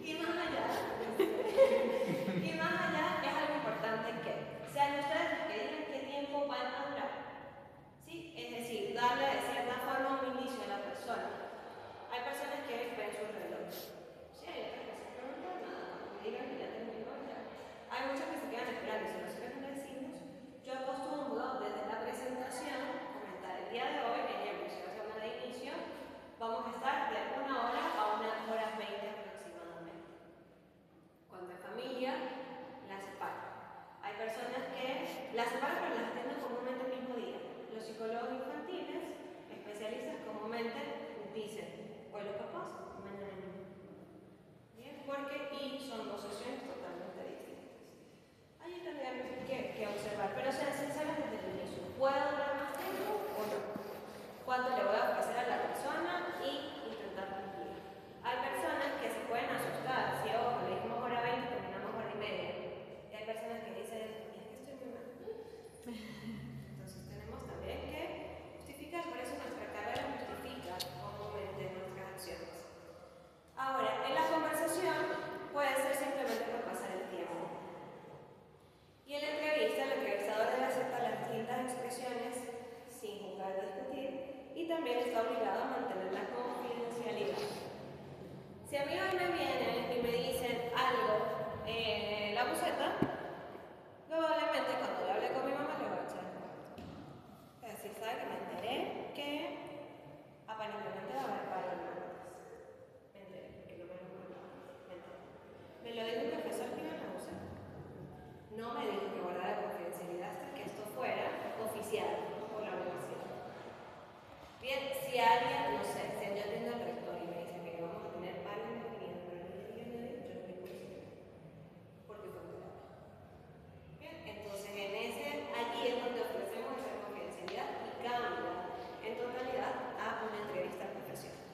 Y más allá es algo importante que sean ustedes los que digan qué tiempo van a durar. ¿Sí? Es decir, darle de cierta forma un inicio a la persona. Hay personas que ven su reloj. Sí, hay otras que simplemente nada, cuando digan que ya terminó, ya. Hay muchas que se quedan esperando. Si nosotros no decimos, yo acostumbro desde la presentación comentar el día de hoy, ejemplo, si va a ser una de inicio, vamos a estar de 1 hora a 1 hora 20 aproximadamente. Cuando es familia, la separo. Hay personas que las separan pero las atienden comúnmente el mismo día. Los psicólogos infantiles, especialistas comúnmente dicen, hoy los papás, mañana el niño. Bien, porque son dos sesiones totalmente distintas. Ahí tendríamos que observar, pero sean sinceros desde el inicio. ¿Puedo durar más tiempo o no? ¿Cuánto le voy a ofrecer a la persona y intentar cumplir? Hay personas que se pueden asustar. Si ojo, le dijimos hora 20, terminamos hora y media. Y hay personas que dicen, es que estoy muy mal. Entonces tenemos también que justificar, por eso nuestra carrera justifica comúnmente nuestras acciones. Ahora, en la conversación puede ser simplemente por pasar el tiempo. Y en la entrevista, el entrevistador debe aceptar las distintas expresiones sin juzgar o discutir y también está obligado a mantener la confidencialidad. Si a mí hoy me vienen y me dicen algo en la buceta, probablemente cuando yo hable con mi mamá le voy a echar el cuarto. Es decir, sabe que me enteré que aparentemente va a haber paro el martes. Me enteré, porque no me lo mandaron. Me enteré. Me lo dijo un profesor que iba en la buceta. No me dijo que guardara confidencialidad hasta que esto fuera oficial por la universidad. Bien, si alguien, no sé, si yo atiendo al rector y me dice que vamos a tener paro en la avenida, pero no me digan nada, yo no me puedo decir porque fue claro. Bien, entonces allí es donde ofrecemos esa confidencialidad y cambia en totalidad a una entrevista profesional.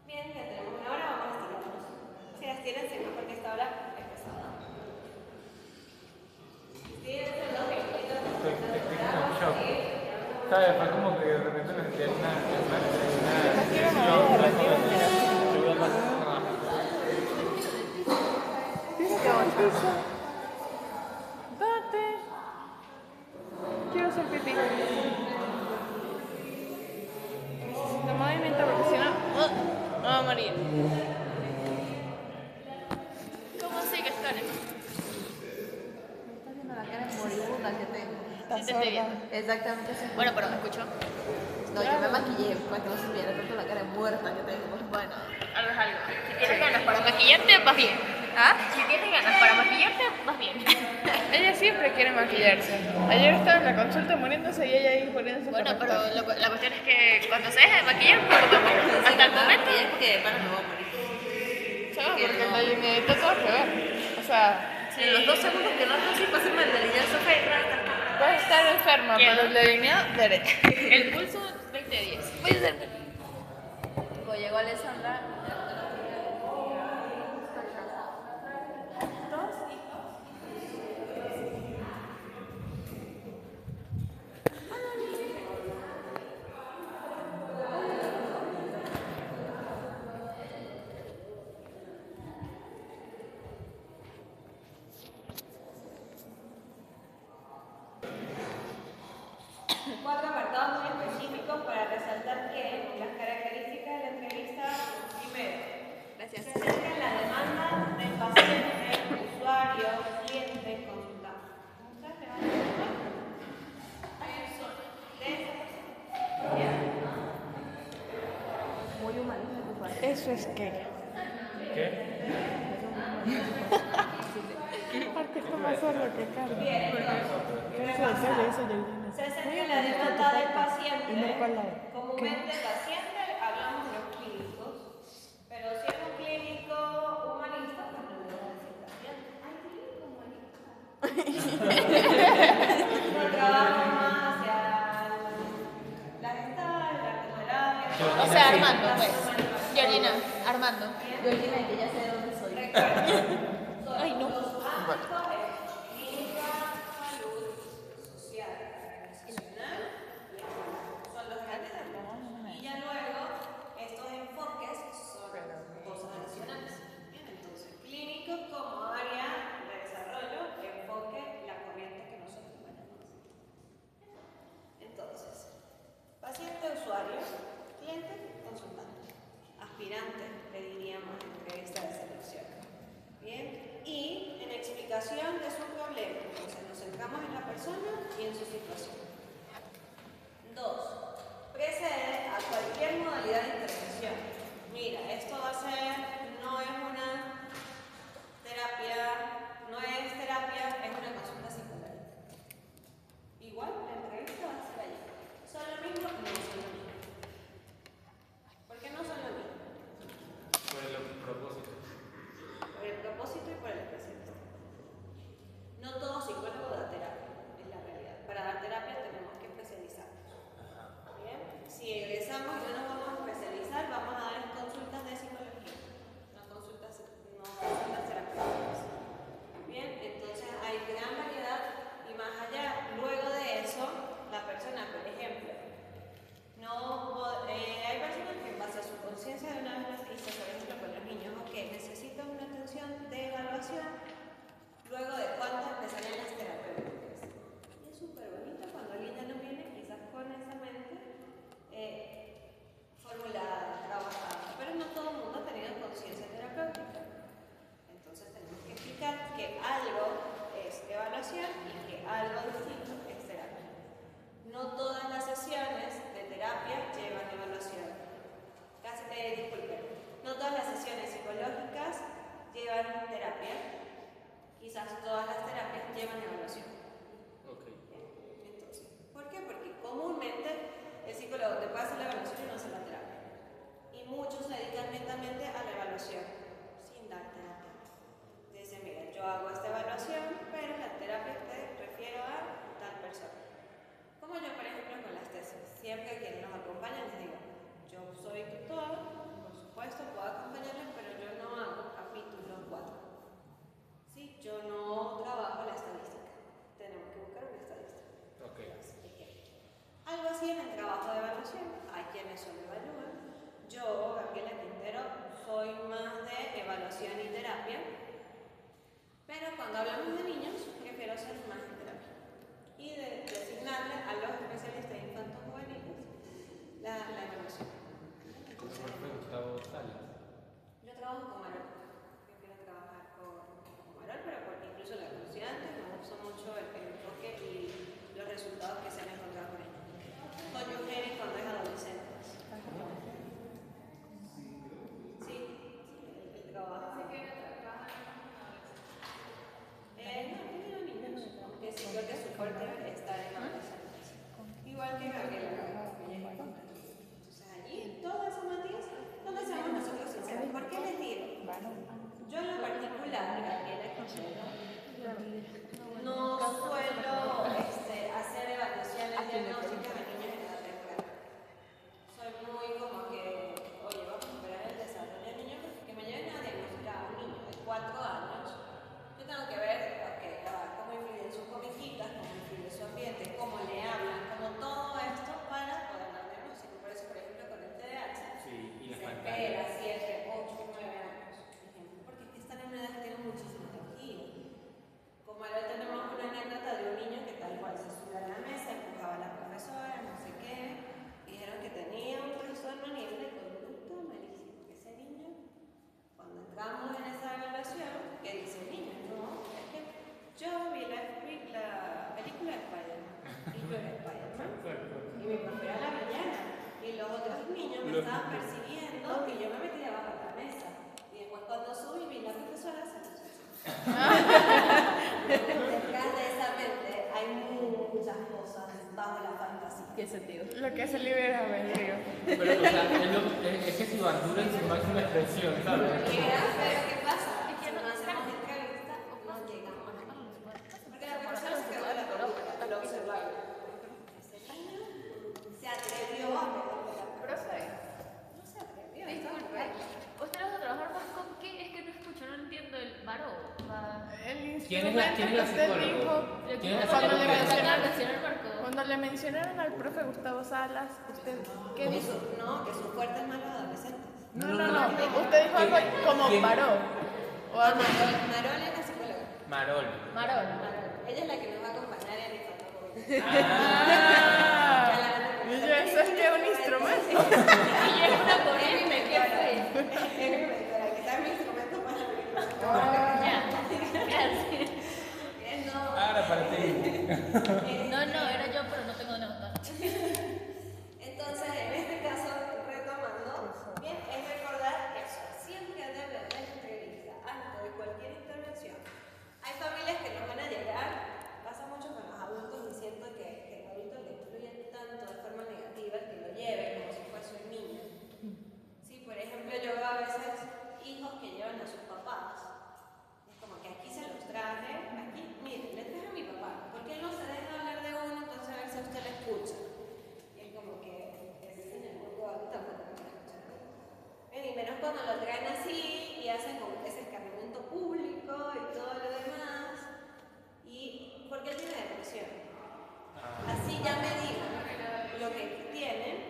Bien, ya tenemos una hora, vamos a estirarnos. Si las tienen, no porque esta hora es pesada. Estírense 2 minutitos. ¿Sabes? Fue como que de repente me sentía una Date. Quiero hacer pipí. Necesito movimiento porque si no, me va a morir. ¿Cómo sigues, Karen? Me estás viendo la cara moribunda que tengo. Sí, te estoy viendo. Exactamente así. Bueno, pero me escucho. No, yo me maquillé para que no se viera tanto la cara muerta que tengo. Bueno, algo es algo. Si tienes ganas para maquillarte, vas bien. ¿Ah? Si tienes ganas para maquillarte, vas bien. Ella siempre quiere maquillarse. Ayer estaba en la consulta muriéndose y ella ahí poniéndose. Bueno, pero la cuestión es que cuando se deje de maquillar, poco a poco. Hasta el momento. Es porque de pana me voy a morir. ¿Sabes? Porque en la línea de todo se ve. O sea, En los 2 segundos que no hago así, pásame el delineado del sofá y puedes estar enferma, ¿Quién? pero el delineado derecho. El pulso 20-10. Voy a hacer. Cuando llegó Alessandra, Cuatro apartados muy específicos para resaltar que las características de la entrevista, primero, gracias. se centra en la demanda del paciente, usuario, cliente, consultante. ¿Ustedes le van a preguntar? De esa persona. Bien. Muy humanista tu parte. Eso es que. ¿Qué? Porque está más solo que Carlos. Bien, entonces, se centra en la demanda del paciente. Comúnmente paciente hablamos de los clínicos, pero si es un clínico humanista, pues no le voy a decir paciente. ¿Hay clínico humanista? No trabajo más hacia O sea, Armando, pues. Georgina, Armando. Yo dime que ya sé de dónde soy. Ay, no. Los ámbitos es clínica, salud, social, organizacional y económico. Son los grandes ámbitos. Y ya luego, estos enfoques son cosas adicionales. Bien, entonces, clínico como área de desarrollo, enfoque, la corriente que nosotros manejamos. Entonces, paciente, usuario, cliente, consultante, aspirante, le diríamos en entrevista de selección. Bien, y en explicación de su problema, entonces nos centramos en la persona y en su situación. 2. Precede a cualquier modalidad de intervención. Mira, esto va a ser, no es una terapia, no es terapia, es una consulta psicológica. Igual, la entrevista va a ser allí. ¿Son lo mismo? No son lo mismo. ¿Por qué no son lo mismo? Por el propósito. Por el propósito y por el presente. No todo psicólogo da terapia, es la realidad. Para dar terapia tenemos que especializarnos. Bien, si egresamos y no nos vamos a especializar, vamos a dar consultas de psicología, no consultas terapéuticas. Bien, entonces hay gran variedad y más allá, luego de eso, la persona, por ejemplo, hay personas que en base a su conciencia de una vez les dice, por ejemplo, con los niños, ok, necesito una atención de evaluación, luego de cuánto empezarían las terapéuticas. Y es súper bonito cuando el niño no viene quizás con esa mente formulada, trabajada, pero no todo el mundo ha tenido conciencia terapéutica. Entonces tenemos que explicar que algo es evaluación y que algo distinto es terapia. No todas las sesiones de terapia llevan evaluación. Disculpen, no todas las sesiones psicológicas llevan terapia. Quizás todas las terapias llevan evaluación. Ok. Entonces, ¿por qué? Porque comúnmente el psicólogo te puede hacer la evaluación y no hacer la terapia. Y muchos se dedican netamente a la evaluación, sin dar terapia. Dicen, mira, yo hago esta evaluación, pero la terapia te refiero a tal persona. Como yo, por ejemplo, con las tesis. Siempre que quienes nos acompañan les digo, yo soy tutor, por supuesto, puedo acompañarles, pero yo no hago capítulo 4. ¿Sí? Yo no trabajo la estadística. Tenemos que buscar una estadística. Ok. Algo así en el trabajo de evaluación. Hay quienes solo evalúan. Yo, Gabriela Quintero, soy más de evaluación y terapia. Pero cuando hablamos de niños, prefiero ser más de terapia. Y de designarle a los especialistas de infantos juveniles la evaluación. ¿Cómo fue Gustavo Salas? Yo trabajo con Marol. Prefiero trabajar con Marol, pero porque incluso la conocí antes, me gustó mucho el enfoque y los resultados que se han encontrado con ella. Con Eugenia cuando es adolescente. Sí, él trabaja. No, tiene niños, aunque sí creo que su fuerte está en adolescentes. Igual que Gabriela. Entonces allí, todas esas materias, ¿dónde hacemos nosotros sinceros? ¿Por qué les digo? Yo en lo particular, Gabriela Quintero, no suelo hacer evaluaciones diagnósticas a niños en edad temprana. Soy muy como que, oye, vamos a esperar el desarrollo del niño porque que me lleven a diagnosticar a un niño de 4 años. Yo tengo que ver, cómo influyen sus comiquitas, cómo influye su ambiente, cómo le hablan, como todo esto para poder dar diagnóstico. Por eso, por ejemplo, con el TDAH, Sí, y las se espera 7, 8, 9 años, por ejemplo, porque es que están en una edad que tienen muchísima energía. Como ahora tenemos una anécdota de un niño que tal cual se subía a la mesa, empujaba a la profesora, no sé qué, y dijeron que tenía un trastorno a nivel de conducta malísimo. Ese niño, cuando entramos en esa evaluación, ¿qué dice el niño? No, es que yo vi la película de Spider-Man, y yo era Spider-Man, y mi profe era la villana, y los otros niños me estaban persiguiendo, y yo me metí debajo de la mesa. Y después cuando subí, vi la profesora, se puso así. Detrás de esa mente hay muchas cosas bajo la fantasía. ¿Qué sentido? Lo que hace libre albedrío. Pero, o sea, es que su bandura en su máxima expresión, ¿sabes? Pero ¿qué pasa? Si no hacemos entrevista, no llegamos a nada. Porque la profesora se quedó de la película, lo observaba. Ese niño se atrevió a pegarle la Profe, ¿Quién es la Usted psicóloga? dijo, ¿Quién es la cuando le psicóloga? mencionaron, cuando le mencionaron al profe Gustavo Salas, ¿usted qué dijo? No, que son fuertes malos adolescentes. No. Usted dijo algo como ¿Quién? paró. O algo así. Marol es la psicóloga. Marol. Marol. Ella es la que nos va a acompañar en el fotógrafo. Y yo, eso es que es un instrumento. Y es una polémica, ¿qué fue? Es mi mentora, que está mi instrumento para la película. Ya, gracias. No. Ahora para ti. No, era yo, pero no tengo nota. Entonces, en este caso, retomando, bien, es recordar eso. Siempre debe haber entrevista antes de cualquier intervención. Hay familias que no van a llegar, pasa mucho con los adultos y siento que el adulto le influye tanto de forma negativa que lo lleve como si fuese un niño. Sí, por ejemplo, yo veo a veces hijos que llevan a sus papás. Es como que aquí se los traje, aquí, miren, le traje a mi papá. ¿Por qué no se deja hablar de uno? Entonces a ver si usted le escucha. Y es como que ese señor tampoco me está escuchando. Y menos cuando lo traen así y hacen como que ese escarmiento público y todo lo demás. Y porque él tiene depresión. Así ya me digan lo que tienen,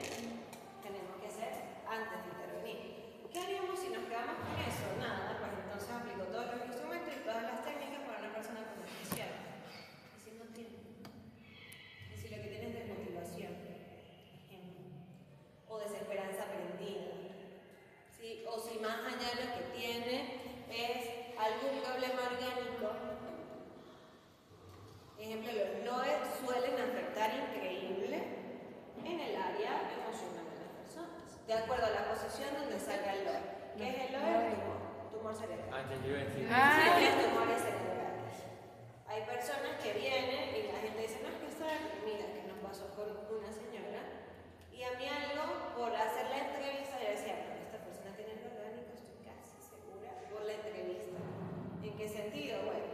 tenemos que hacer antes de intervenir. ¿Qué haríamos si nos quedamos con eso? Nada, pues entonces aplico todos los instrumentos y todas las técnicas para una persona con depresión. ¿Y si no tiene? ¿Y si lo que tiene es desmotivación? Ejemplo. O desesperanza aprendida. ¿Sí? O si más allá lo que tiene es algún problema orgánico. Ejemplo, los LOE suelen afectar increíble en el área emocional de las personas, de acuerdo a la posición donde salga el LOE. ¿Qué es el LOE? Tumor cerebral. Ah, ya yo iba a decir. Sí, los tumores cerebrales. Hay personas que vienen y la gente dice, no, es que está deprimida, que nos pasó con una señora, y a mí algo, por hacer la entrevista, yo decía, pero esta persona tiene algo orgánico, estoy casi segura, por la entrevista. ¿En qué sentido? Bueno,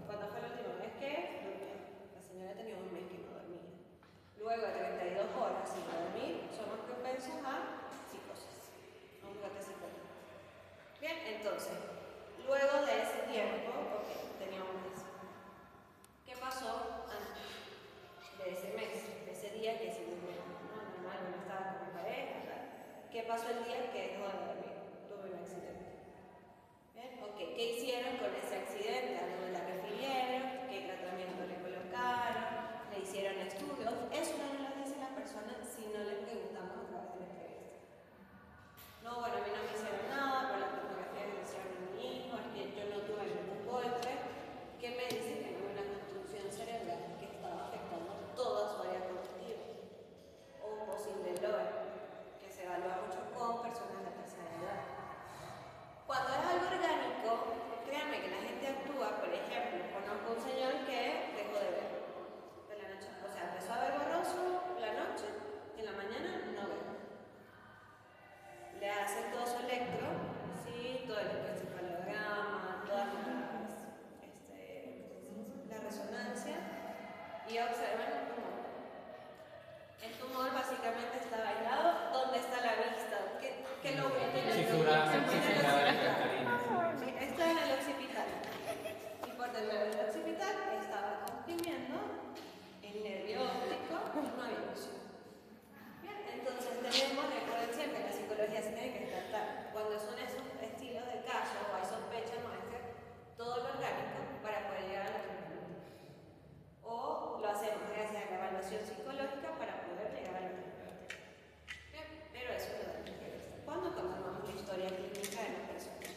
cuando fue la última vez que durmió, la señora tenía un mes que no dormía. Luego de 32 horas sin dormir, somos propensos a psicosis, a un brote psicótico. Bien, entonces, luego de ese tiempo, ok, tenía un mes. ¿Qué pasó antes de ese mes, de ese día que se durmió? Normal, no estaba con mi pareja, tal. ¿Qué pasó el día que dejó de dormir? Tuve un accidente. Bien, ok, ¿qué hicieron con ese accidente? ¿A dónde la refirieron? ¿Qué tratamiento le colocaron? ¿Le hicieron estudios? Eso no nos lo dice la persona si no le preguntamos a través de la entrevista. No, bueno, a mí no me hicieron nada, por la tomografía que le hicieron a mi hijo, es que yo no tuve ningún golpe. ¿Qué me dice? Que no hubo una construcción cerebral que estaba afectando toda su área cognitiva. O un posible LOE, que se evalúa mucho con personas de tercera edad. Cuando es algo orgánico, créanme que la gente actúa, por ejemplo, conozco un señor que dejó de ver de la noche, o sea, empezó a ver borroso la noche, en la mañana no ve. Le hacen todo su electro, ¿sí? Todo el electroencefalograma, todas la resonancia, y observan el tumor. El tumor básicamente estaba aislado. ¿Dónde está la vista? ¿Qué lo tiene? Fisurada la cantarina. Sí, esto es el occipital. Y por dentro del occipital estaba comprimiendo el nervio óptico, no había visión. Bien, entonces tenemos, recuerden siempre, la psicología se tiene que tratar. Cuando son esos estilos de caso o hay sospecha nuestra, todo lo orgánico para poder llegar a la tratamiento. O lo hacemos gracias a la evaluación psicológica para poder llegar a la tratamiento. Bien, pero eso lo da la entrevista. ¿Cuándo tomamos la historia clínica de la persona?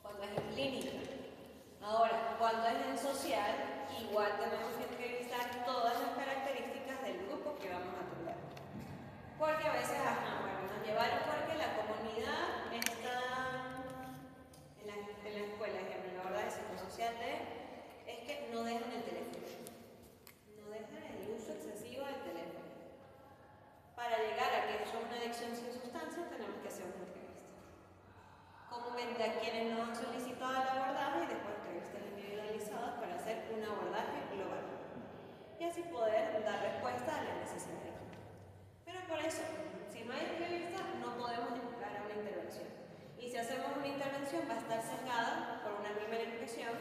Cuando es en clínica. Ahora, cuando es en social, igual tenemos que entrevistar todas las características del grupo que vamos a atender. Porque a veces, bueno, nos llevaron porque la comunidad está en la escuela, ejemplo, la verdad, el psicosocial es que no dejan el teléfono. No dejan el uso excesivo del teléfono. Para llegar a que eso es una adicción sin sustancia, tenemos que hacer una entrevista. Comúnmente a quienes nos han solicitado el abordaje y después entrevistas individualizadas para hacer un abordaje global. Y así poder dar respuesta a las necesidades. Pero por eso, si no hay entrevista, no podemos llegar a una intervención. Y si hacemos una intervención, va a estar sesgada por una primera impresión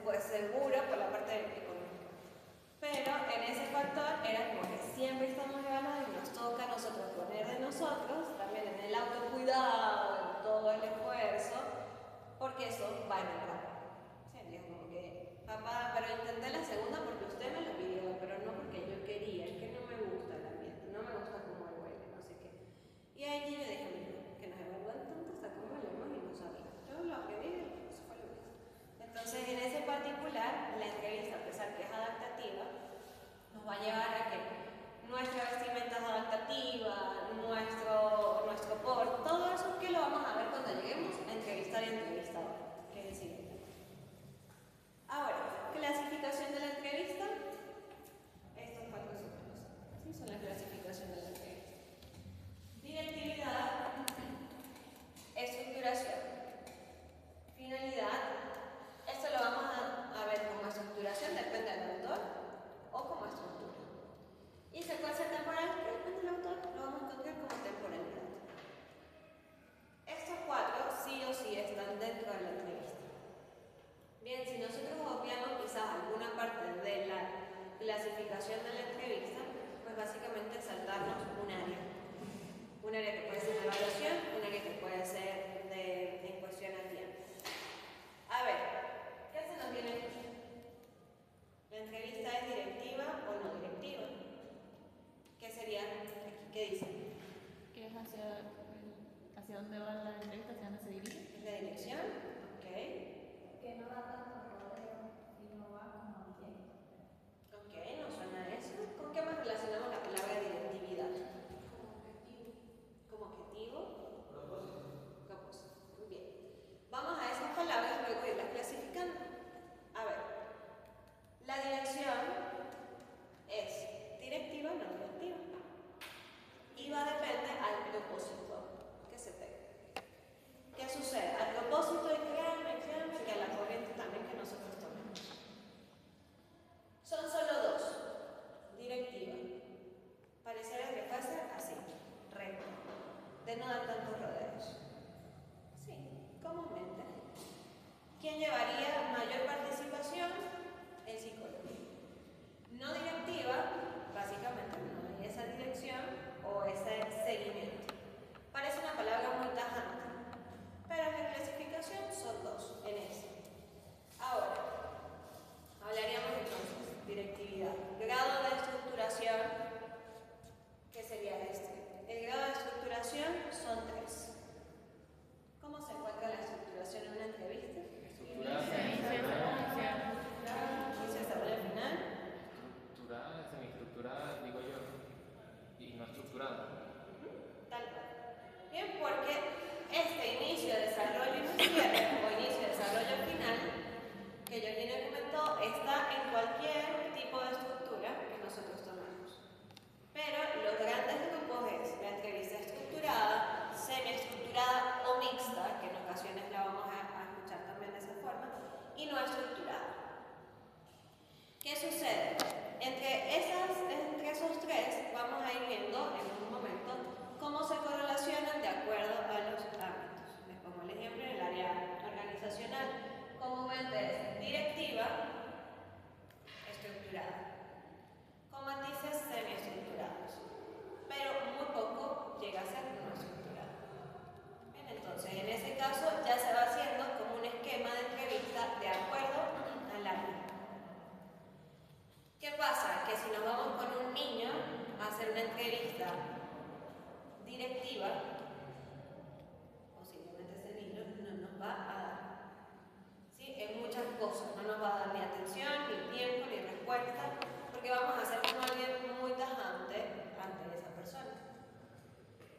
pues seguro por la parte económica. Pero en ese factor era como que siempre estamos evaluando y nos toca a nosotros poner de nosotros, también en el autocuidado, en todo el esfuerzo, porque eso va en el ramo. ¿Sí? Es como que, papá, pero intenté la segunda porque usted me lo pidió, pero no porque yo quería, es que no me gusta el ambiente, no me gusta cómo él huele, no sé qué. Y ahí yo dije, mira, que nos evalúan tanto hasta cómo olemos y no sabía. Yo lo aprendí, eso fue lo que hice. Entonces, en ese particular, la entrevista, a pesar que es adaptativa, nos va a llevar a que nuestra vestimenta es adaptativa, nuestro por, todo eso que lo vamos a ver cuando lleguemos a entrevistar y entrevistador, que es el siguiente. Ahora, clasificación de la entrevista. Estos cuatro números, ¿sí? Son la clasificación de la entrevista. Directividad, estructuración, finalidad. Esto lo vamos a ver como estructuración, depende del autor, o como estructura. Y secuencia temporal, que depende del autor, lo vamos a encontrar como temporalidad. Estos cuatro sí o sí están dentro de la entrevista. Bien, si nosotros obviamos quizás alguna parte de la clasificación de la entrevista, pues básicamente saltarnos un área. Un área que puede ser de evaluación, un área que puede ser en cuestión a tiempo. A ver, ¿qué se nos viene aquí? ¿La entrevista es directiva o no directiva? ¿Qué sería aquí? ¿Qué dice? ¿Qué es hacia dónde va la entrevista? ¿Hacia dónde se dirige? ¿Es la dirección? Ok. Que no da tanto rodeo y no va como a pie. Ok, nos suena eso. ¿Con qué más relacionamos la palabra directividad? Como objetivo. Propósito. Muy bien. Vamos a esas palabras luego irlas clasificando. A ver, la dirección es directiva o no directiva. Y va a depender al propósito que se tenga. ¿Qué sucede? Al propósito, y créanme que a la corriente también que nosotros tomemos. Son solo dos. Directiva. Pareciera que fuese así, recto, de no dar tantos rodeos. Sí, comúnmente. ¿Quién llevaría mayor participación? El psicólogo. No directiva, básicamente no hay esa dirección o ese seguimiento. Parece una palabra muy tajante, pero en la clasificación son dos en ese. Ahora, hablaríamos entonces directividad. Grado de estructuración, ¿qué sería este? El grado de estructuración son tres. ¿Cómo se encuentra la estructuración en una entrevista? Inicio, desarrollo, final. Estructurada, semiestructurada, digo yo, y no estructurada. Tal cual. Bien, porque este inicio, desarrollo y cierre, o inicio, desarrollo final, que Georgina comentó, está en cualquier tipo de estructura que nosotros tomamos. Pero los grandes grupos es la entrevista estructurada, semiestructurada o mixta, que en ocasiones la vamos a escuchar también de esa forma, y no estructurada. ¿Qué sucede? Entre esos tres vamos a ir viendo en un momento cómo se correlacionan de acuerdo a los ámbitos. Les pongo el ejemplo en el área organizacional. Comúnmente es directiva, estructurada, con matices semiestructurados, pero muy poco llega a ser no estructurado. Bien, entonces en ese caso ya se va haciendo como un esquema de entrevista de acuerdo al área. ¿Qué pasa? Que si nos vamos con un niño a hacer una entrevista directiva, posiblemente ese niño no nos va a dar. ¿Sí? En muchas cosas, no nos va a dar ni atención, ni tiempo, ni respuesta, porque vamos a ser como alguien muy tajante ante esa persona.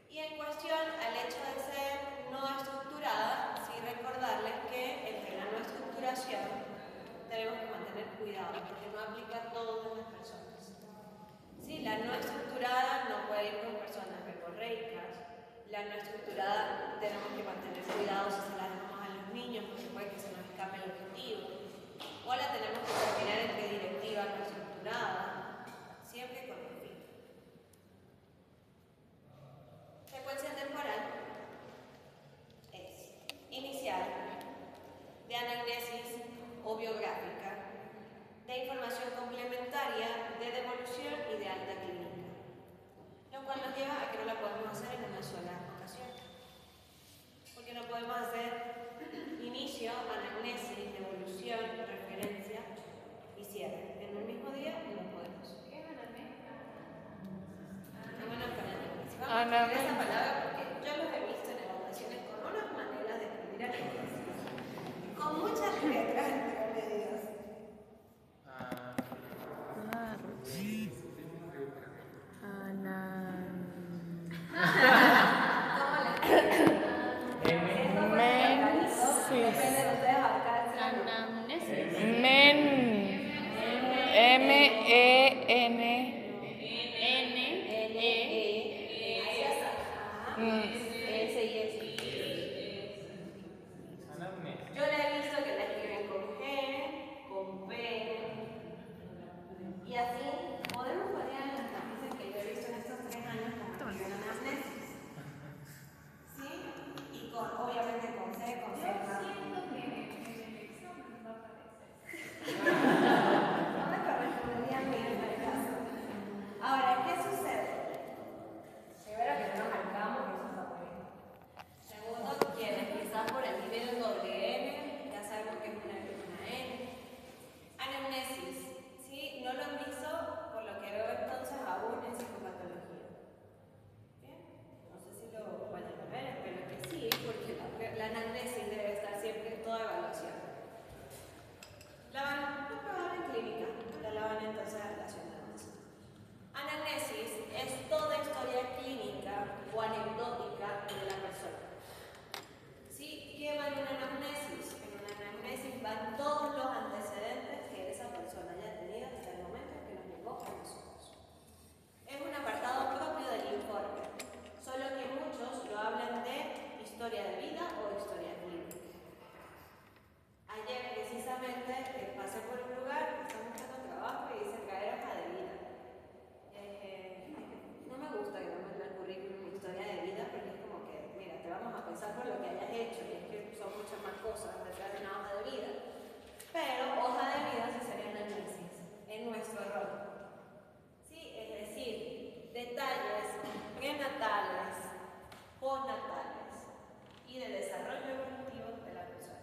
Y en cuestión al hecho de ser no estructurada, sí recordarles que entre la no estructuración tenemos que mantener cuidado, porque no aplica a todas las personas. Sí, la no estructurada no puede ir con personas verborreicas. La no estructurada tenemos que mantener cuidado si se la dejamos a los niños, porque puede que se nos escape el objetivo. O la tenemos que combinar entre directiva y no estructurada, siempre con un fin. Secuencia temporal es inicial, de anamnesis o biográfica. varía de devolución y de alta clínica, lo cual nos lleva a que no la podemos hacer en una sola ocasión. Porque no podemos hacer inicio, anamnesis, devolución, referencia y cierre. En un mismo día no podemos. ¿Qué es anamnesis? No, bueno, para anamnesis. Vamos a escribir esa palabra porque yo los he visto en evaluaciones con unas maneras de escribir anamnesis, con muchas letras entre medias. ¿Cómo le escriben? Depende de ustedes acá. Anamnesis. S y S. Anamnesis. Yo le he visto que la escriben con G, con P, y así podemos variar en las noticias que yo he visto en estos 3 años como escriben anamnesis. ¿Sí? Y con, obviamente con C, con Z. Siento que en el examen va a aparecer. No me correspondería a mí en el caso. Ahora, ¿qué sucede? Primero que no nos marcamos, eso está muy bien. Segundo, quienes quizás por el nivel doble N, ya sabemos que es una N. Anamnesis, ¿sí? No lo han visto, por lo que veo entonces, aún en psicopatología. ¿Bien? No sé si lo vayan a ver, espero que sí, porque la anamnesis debe estar siempre en toda evaluación. La van a probar en clínica, ya la van entonces a relacionar más. Anamnesis es toda historia clínica o anecdótica de la persona. ¿Sí? ¿Qué va en una anamnesis? En una anamnesis van todos los antecedentes que esa persona haya tenido hasta el momento en que nos llegó a nosotros. Es un apartado propio del informe, solo que muchos lo hablan de historia de vida o historia clínica. Ayer precisamente pasé por un lugar, están buscando trabajo y dicen traer hoja de vida. No me gusta que me manden al currículum historia de vida porque es como que, mira, te vamos a pensar por lo que hayas hecho y es que son muchas más cosas detrás de una hoja de vida. Pero hoja de vida sí sería análisis, en nuestro rol. Sí, es decir, detalles prenatales, postnatales y de desarrollo evolutivo de la persona.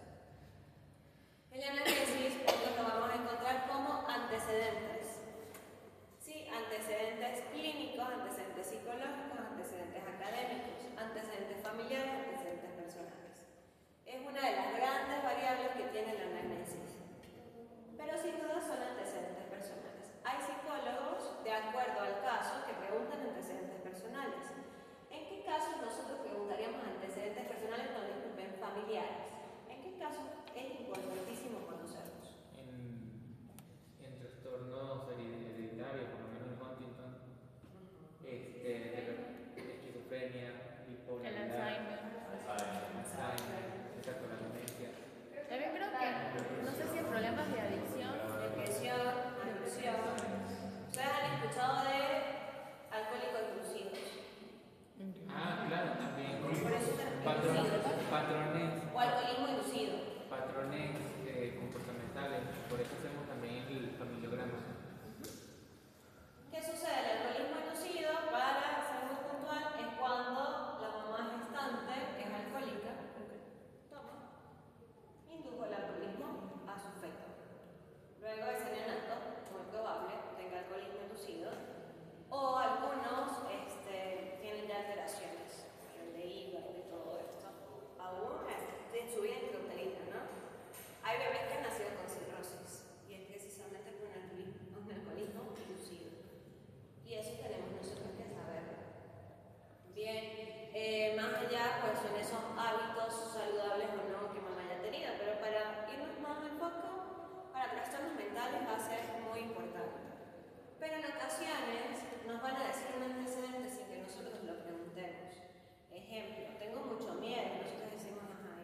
En el análisis nosotros lo vamos a encontrar como antecedentes. Sí, antecedentes clínicos, antecedentes psicológicos, antecedentes académicos, antecedentes familiares, antecedentes personales. Es una de las grandes variables que tiene la anamnesis. Pero sin duda son antecedentes personales. Hay psicólogos, de acuerdo al caso, que preguntan antecedentes personales. ¿En qué casos nosotros preguntaríamos antecedentes personales, no disculpen, familiares? ¿En qué casos es importantísimo conocerlos? En trastornos hereditarios, por lo menos en Huntington, esquizofrenia, El bipolaridad, Alzheimer. exacto, la demencia. También creo que, no sé si en problemas de adicción, Depresión, adicción. ¿Ustedes han escuchado de alcohólicos inducidos? Ah, claro, también. Por eso está Patrones, o alcoholismo inducido. patrones comportamentales, por eso hacemos también el familiograma. ¿Qué sucede? El alcoholismo inducido, para ser muy puntual, es cuando la mamá gestante es alcohólica, toma, indujo el alcoholismo a su feto. Luego ese neonato, muy probable, tenga alcoholismo inducido, o algunos tienen ya alteraciones, de hígado y todo esto, aún en su vida intrauterina, ¿no? Hay bebés que han nacido con cirrosis, y es precisamente por un alcoholismo inducido. Y eso tenemos nosotros que saber. Bien, más allá, pues son esos hábitos saludables o no que mamá haya tenido, pero para irnos más al foco, para trastornos mentales va a ser muy importante. Pero en ocasiones nos van a decir un antecedente sin que nosotros lo preguntemos. Ejemplo, tengo mucho miedo, nosotros decimos, ajá,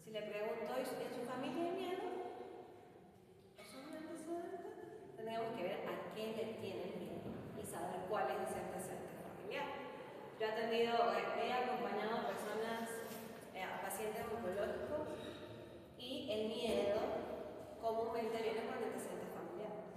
si le pregunto, ¿en su familia hay miedo? ¿Eso es un antecedente? Tenemos que ver a qué le tienen miedo y saber cuál es ese antecedente familiar. Yo he acompañado a personas, a pacientes oncológicos, y el miedo comúnmente viene por antecedentes familiares.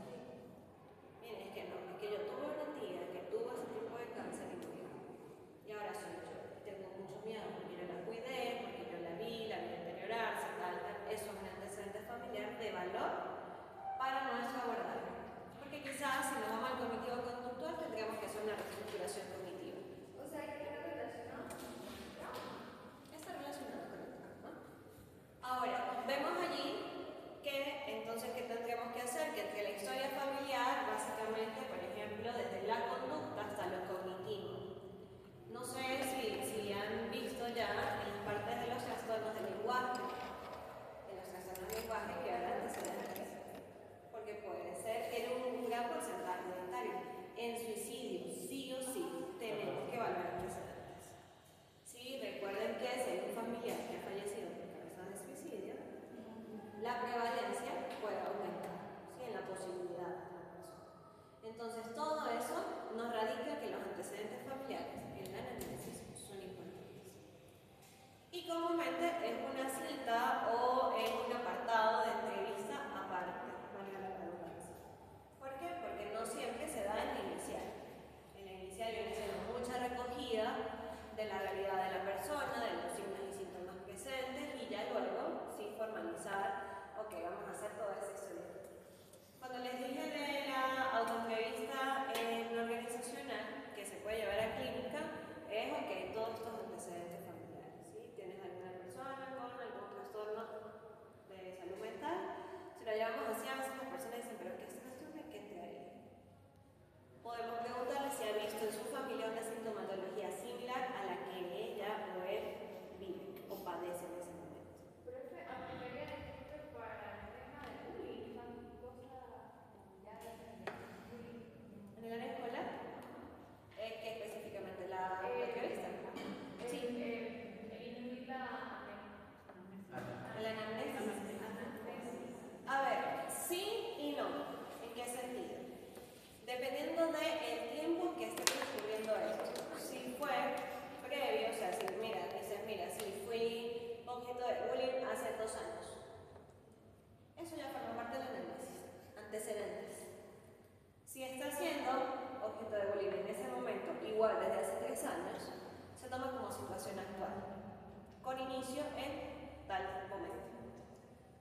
inicio en tal momento.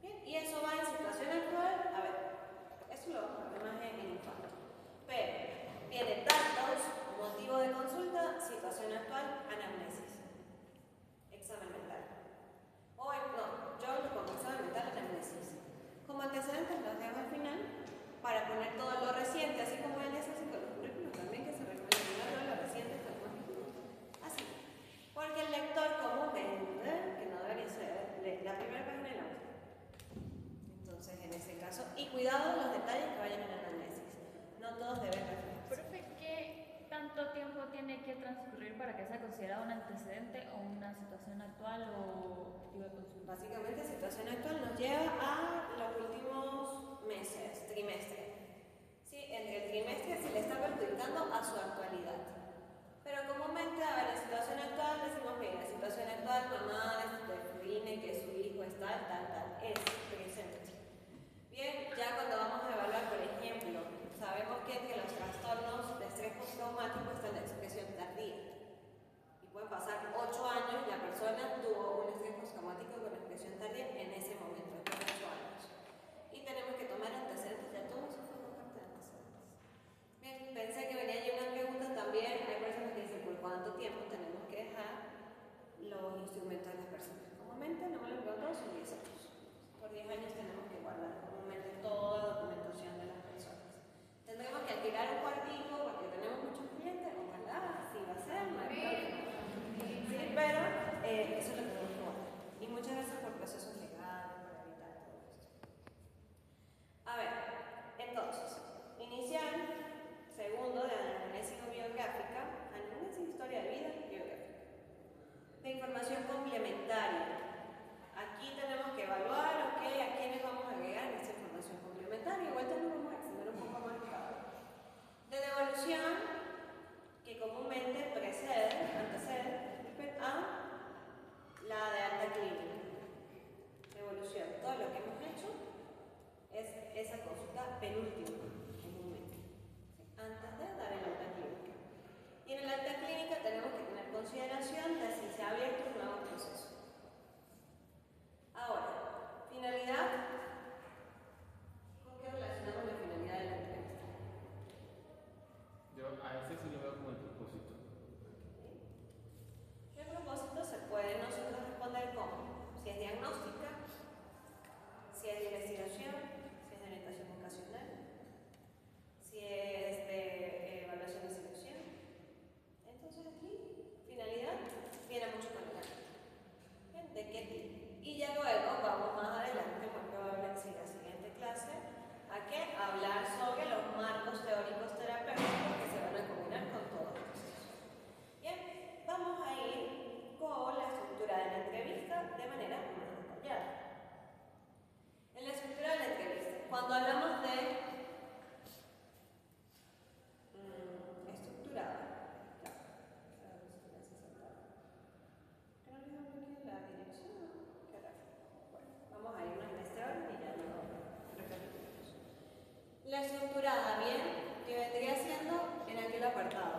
Bien, y eso va en situación actual, a ver, eso lo vamos a ver más en infarto. Pero viene datos, motivo de consulta, situación actual, anamnesis, examen mental. O no, yo lo pongo examen mental, anamnesis. Como antecedentes los dejo al final para poner todo lo reciente, así como él es así con los currículos también, que se recomienda primero todo lo reciente, así. Porque el lector comúnmente, que no debería ser, lee la primera página de la última. Entonces, en ese caso, y cuidado los detalles que vayan en el análisis. No todos deben reflejarse. Profe, ¿qué tanto tiempo tiene que transcurrir para que sea considerado un antecedente o una situación actual o objetivo de consulta? Básicamente, situación actual nos lleva a los últimos meses, trimestre. ¿Sí? Entre el trimestre se le está perjudicando a su actualidad. Pero comúnmente, a ver, en situación actual decimos, mira, en situación actual, mamá define que su hijo es tal, es presente. Bien, ya cuando vamos a evaluar, por ejemplo, sabemos que entre los trastornos de estrés postraumático está la expresión tardía. Y pueden pasar 8 años y la persona tuvo un estrés postraumático con expresión tardía en ese momento, después de 8 años. Y tenemos que tomar antecedentes, ya todo eso forma parte de antecedentes. Bien, pensé que venía allí una pregunta también. Hay personas que dicen, ¿por cuánto tiempo tenemos que dejar los instrumentos de las personas? Comúnmente, no me lo pregunto, son 10 años. Por 10 años tenemos que guardar comúnmente toda la documentación de las personas. Tendremos que alquilar un cuartico porque tenemos muchos clientes, ojalá, sí va a ser, sí, pero eso lo tenemos que guardar. Y muchas veces por procesos legales, para evitar todo esto. A ver, entonces, inicial, segundo de anamnesis biográfica, anamnesis, historia de vida, biográfica. De información complementaria. Aquí tenemos que evaluar, ok, a quiénes vamos a agregar en esta información complementaria. Igual también vamos a extender un poco más cada uno. De devolución, que comúnmente antecede a la de alta clínica. Devolución, todo lo que hemos hecho es esa consulta penúltima, comúnmente, antes de dar el alta clínica. Y en el alta clínica tenemos que tener consideración de si se ha abierto un nuevo proceso. Ahora, finalidad. ¿Con qué relacionamos la finalidad de la entrevista? Yo a ese sí lo veo como el propósito. El propósito se puede nosotros responder como si es diagnóstica, si es de investigación, si es de orientación vocacional, si es de evaluación de selección. Entonces aquí, finalidad, viene mucho con el ámbito. ¿De qué tipo? Y ya luego vamos más adelante, muy probablemente en la siguiente clase, a qué hablar sobre los marcos teóricos terapéuticos que se van a combinar con todo esto. Bien, vamos a ir con la estructura de la entrevista de manera más detallada. En la estructura de la entrevista, cuando hablamos de estructurada, vamos a irnos en este orden y ya lo recapitulamos. La estructurada, bien, que vendría siendo en aquel apartado.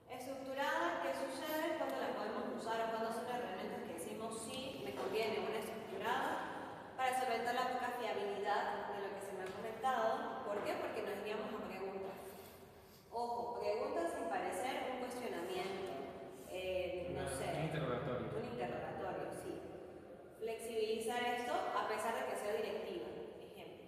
Estructurada, ¿qué sucede cuando la podemos usar o cuando son herramientas que decimos sí, me conviene una estructurada para solventar la poca fiabilidad de lo que se me ha comentado? ¿Por qué? Porque nos iríamos a preguntas. Ojo, preguntas sin parecer un cuestionamiento. No sé. Un interrogatorio. Un interrogatorio, sí. Flexibilizar esto a pesar de que sea directiva. Ejemplo.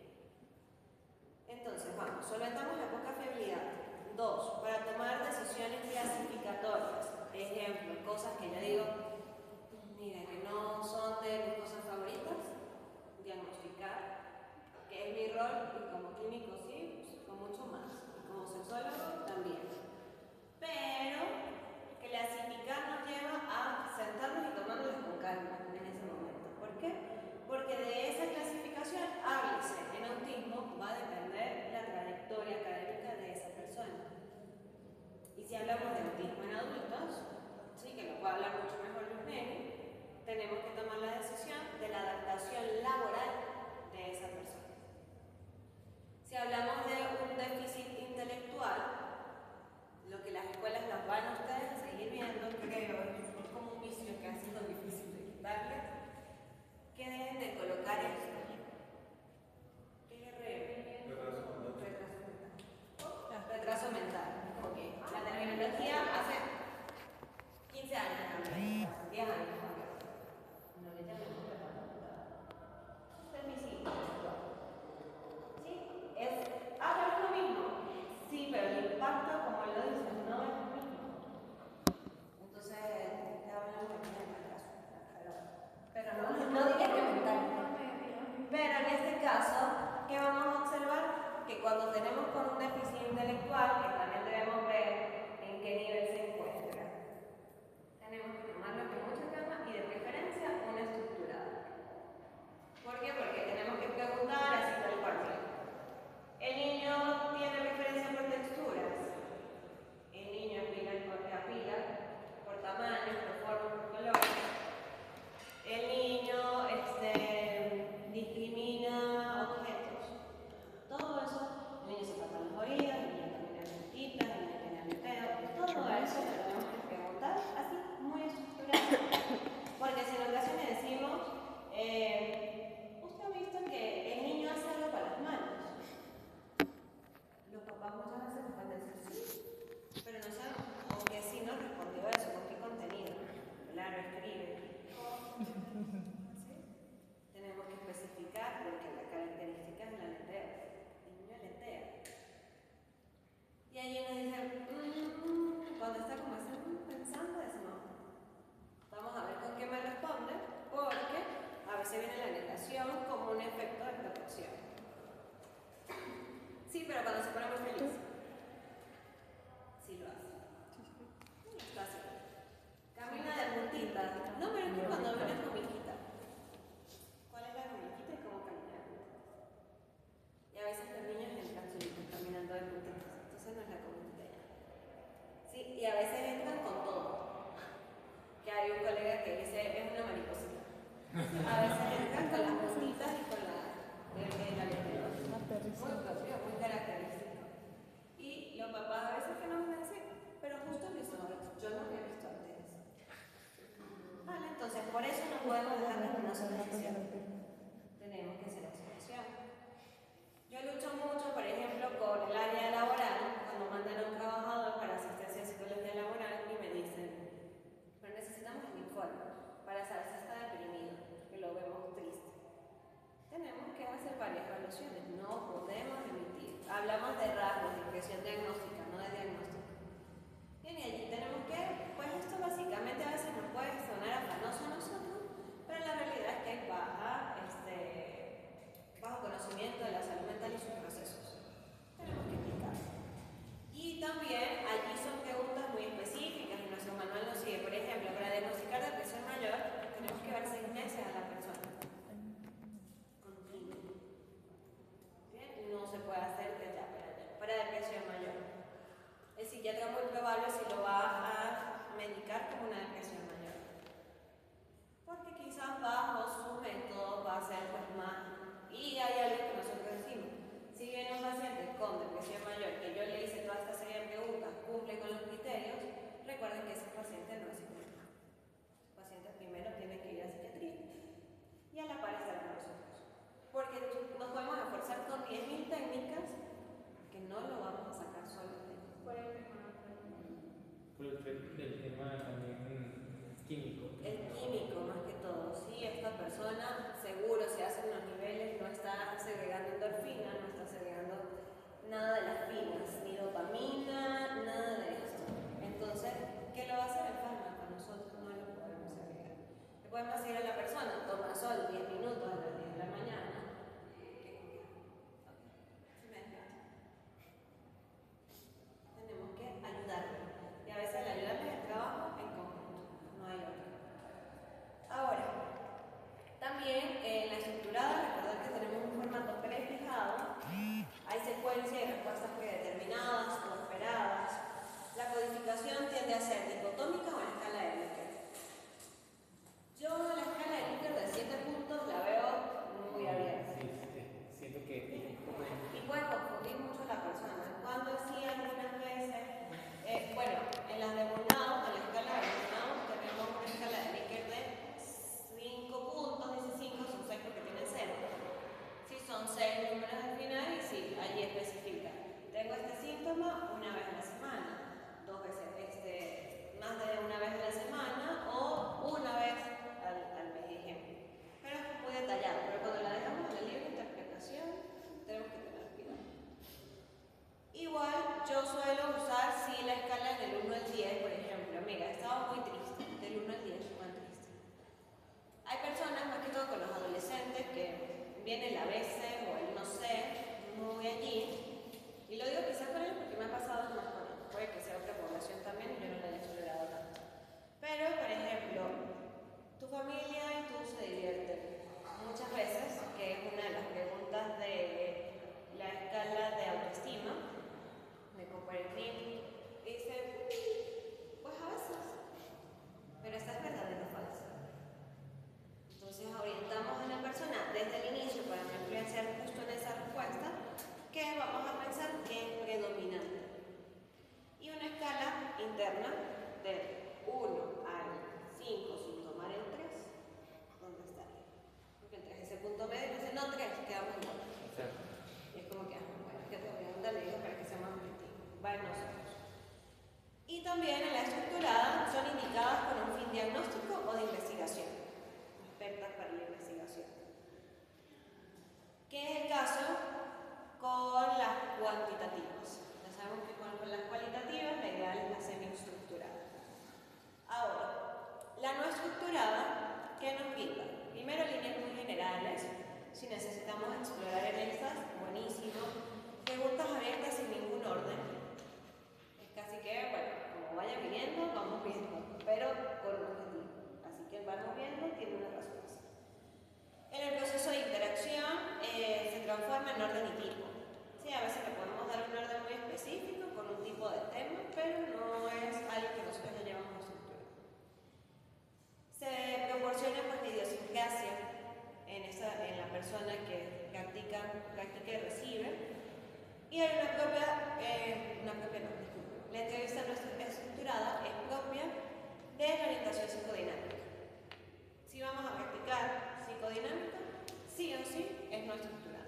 Entonces, vamos, solventamos la poca fiabilidad. 2. Para tomar decisiones clasificatorias. Ejemplo, cosas que yo digo, mira, que no son de mis cosas favoritas. Diagnosticar, que es mi rol, y como clínico sí, pues, con mucho más. Y como sexólogo también. Pero clasificar nos lleva a sentarnos y tomárnoslas con calma en ese momento. ¿Por qué? Porque de esa clasificación, háblese en autismo, va a depender la trayectoria académica de esa persona. Y si hablamos de autismo en adultos, sí, que lo puede hablar mucho mejor Luz Neri, tenemos que tomar la decisión de la adaptación laboral de esa persona. Si hablamos de un déficit intelectual, lo que las escuelas las van a ustedes a seguir viendo, creo, es como un vicio que ha sido difícil de cuando tenemos con un déficit intelectual, que también debemos ver en qué nivel se encuentra, tenemos que tomarlo con mucha calma y de preferencia una estructurada. ¿Por qué? Porque tenemos que preguntar así tal cual. El niño tiene preferencia por texturas. El niño apila por tamaños, por formas, por colores. El niño discrimina objetos. Todo eso, el niño se tapa los oídos, el niño camina en puntitas, el niño tiene aleteo. Todo eso lo tenemos que preguntar así, muy estructurado. Porque si en ocasiones decimos, usted ha visto que el niño hace algo con las manos. Los papás muchas veces nos pueden decir sí, pero no sabemos con qué sí nos respondió eso, con qué contenido. Claro, escribe. ¿Sí? Tenemos que especificar porque la característica es la aleteo. El niño aletea. Y allí nos dice, cuando está como así pensando, decimos, vamos a ver con qué me responde, porque a veces viene la negación como un efecto de protección. Sí, pero cuando se pone muy feliz. Sí lo hace. Está así. Camina de puntita. No, pero es que cuando ve una comiquita. ¿Cuál es la comiquita y cómo camina? Y a veces los niños entran solitos caminando de puntitas. Entonces no es la comiquita ya. Sí, y a veces entran con todo. Que hay un colega que dice, es una mariposita. A veces entran con las puntitas y con el aleteo. Muy propio, muy característico. Y los papás a veces que nos dicen, pero justo en mis ojos, yo no había visto antes eso. Vale, entonces por eso no podemos dejar en una sola sesión. Tenemos que hacer expresión. Yo lucho mucho, por ejemplo, con el área laboral, cuando mandan a un trabajador para asistencia a psicología laboral y me dicen, pero necesitamos un informe para saber si está deprimido, que lo vemos triste. Tenemos que hacer varias evaluaciones, no podemos emitir. Hablamos de rasgos, de impresión diagnóstica, no de diagnóstico. Bien, y allí tenemos que, pues esto básicamente a veces nos puede sonar afanoso a nosotros, pero la realidad es que hay bajo conocimiento de la salud mental y sus procesos. Tenemos que explicar. Y también allí son preguntas muy específicas y nuestro manual nos sigue. Por ejemplo, para diagnosticar depresión mayor, tenemos que ver 6 meses a la persona. No se puede hacer de ya para depresión mayor. El psiquiatra muy probable si lo va a medicar como una depresión mayor. Porque quizás bajo su método va a ser pues más. Y hay algo que nosotros decimos. Si viene un paciente con depresión mayor, que yo le hice toda esta serie de preguntas, cumple con los criterios, recuerden que ese paciente no es psicólogo. El paciente primero tiene que ir a psiquiatría y a la par estar con nosotros. Porque nos podemos esforzar con 10.000 técnicas que no lo vamos a sacar solo de ahí. Por el tema también químico. El químico, más que todo. Sí, esta persona seguro se hace unos niveles, no está segregando endorfina, no está segregando nada de las finas, ni dopamina, nada de esto. Entonces, ¿qué lo va a hacer el fármaco? Nosotros no lo podemos segregar. Le podemos decir a la persona, toma sol 10 minutos a las 10 de la mañana. Tenemos que ayudarle. Y a veces el ayudarle es el trabajo en conjunto, no hay otro. Ahora, también en la estructurada, recordad que tenemos un formato prefijado también en la estructurada son indicadas con un fin diagnóstico o de investigación, expertas para la investigación. ¿Qué es el caso con las cuantitativas? Ya sabemos que con las cualitativas la ideal es la semiestructurada. Ahora, la no estructurada, ¿qué nos brinda? Primero, líneas muy generales. Si necesitamos explorar en estas, buenísimo. Preguntas abiertas sin ningún orden. Es casi que, bueno, como vaya viniendo, vamos viendo, pero con un objetivo. Así que el vamos viendo tiene una razón. En el proceso de interacción se transforma en orden y tipo. Sí, a veces le podemos dar un orden muy específico con un tipo de tema, pero no es algo que nosotros le llevamos a estructura. Se proporciona pues la idiosincrasia en la persona que practica y recibe. Y hay la entrevista no estructurada es propia de la orientación psicodinámica. Si vamos a practicar psicodinámica, sí o sí es no estructurada.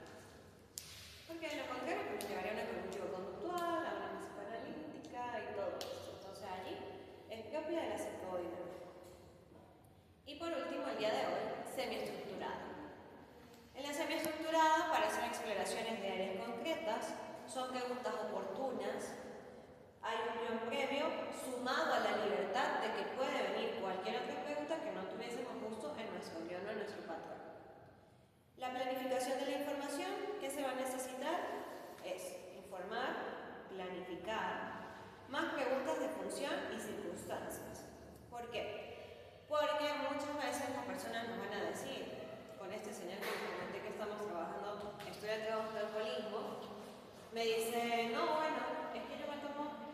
Porque de lo contrario pues, llevaría a una cognitivo-conductual, a una psicoanalítica y todo esto. Entonces allí es propia de la psicodinámica. Y por último, el día de hoy, semiestructurada. En la semiestructurada aparecen exploraciones de áreas concretas, son preguntas oportunas, hay un guión previo sumado a la libertad de que puede venir cualquier otra pregunta que no tuviésemos justo en nuestro guión o en nuestro patrón. La planificación de la información que se va a necesitar es informar, planificar, más preguntas de función y circunstancias. ¿Por qué? Porque muchas veces las personas nos van a decir, con este señor que les comenté que estamos trabajando, estudia el trabajo del alcoholismo, me dice, no, bueno, es que yo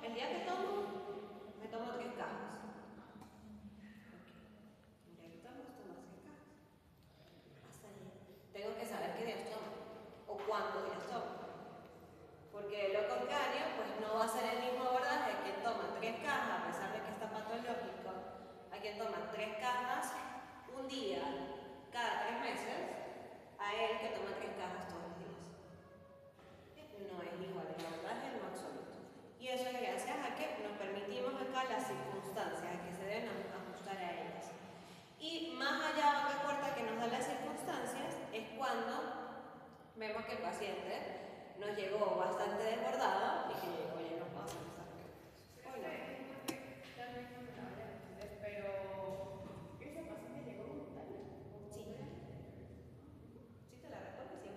el día que tomo, me tomo 3 cajas. El día que tomas 3 cajas. Hasta ahí. Tengo que saber qué días tomo o cuántos días tomo. Porque lo contrario, pues no va a ser el mismo abordaje a quien toma 3 cajas, a pesar de que está patológico, a quien toma 3 cajas un día cada 3 meses, a él que toma 3 cajas todos los días. No es igual el abordaje en lo absoluto. Y eso es gracias a que nos permitimos acá las circunstancias, a que se deben ajustar a ellas. Y más allá, otra puerta que nos da las circunstancias es cuando vemos que el paciente nos llegó bastante desbordado y que llegó ya no puedo hacer esas preguntas. Pero ¿ese paciente llegó voluntario? Sí. Sí te la respondo, sí.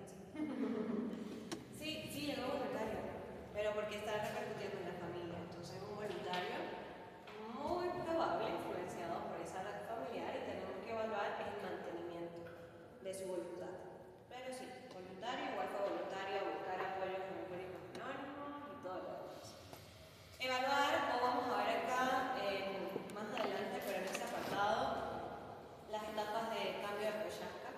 Sí, llegó voluntario, pero porque está repercutiendo en la familia. Entonces es un voluntario muy probable influenciado por esa red familiar y tenemos que evaluar el mantenimiento de su voluntad. Pero sí, voluntario, igual fue voluntario a buscar apoyo en Alcohólicos Anónimos y todo lo demás. Evaluar, o vamos a ver acá más adelante, pero en ese apartado, las etapas de cambio de Prochaska,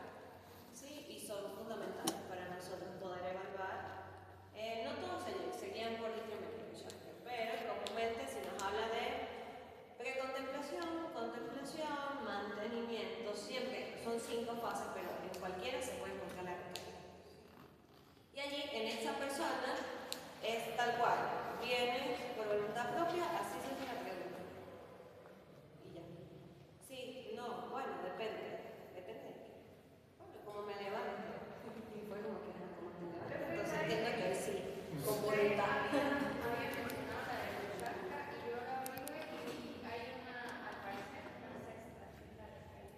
¿sí? Y son fundamentales para nosotros poder evaluar. No todos se guían por litiometría Prochaska, pero comúnmente si nos habla de precontemplación, contemplación, mantenimiento, siempre son 5 fases, pero en cualquiera se puede encontrar la recaída. Y allí, en esta persona, es tal cual, viene por voluntad propia, así se hace la pregunta. Y ya. Sí, no, bueno, depende. Bueno, como me levanto. Y fue como que, como te levantas. Entonces entiendo que hoy sí, con voluntad.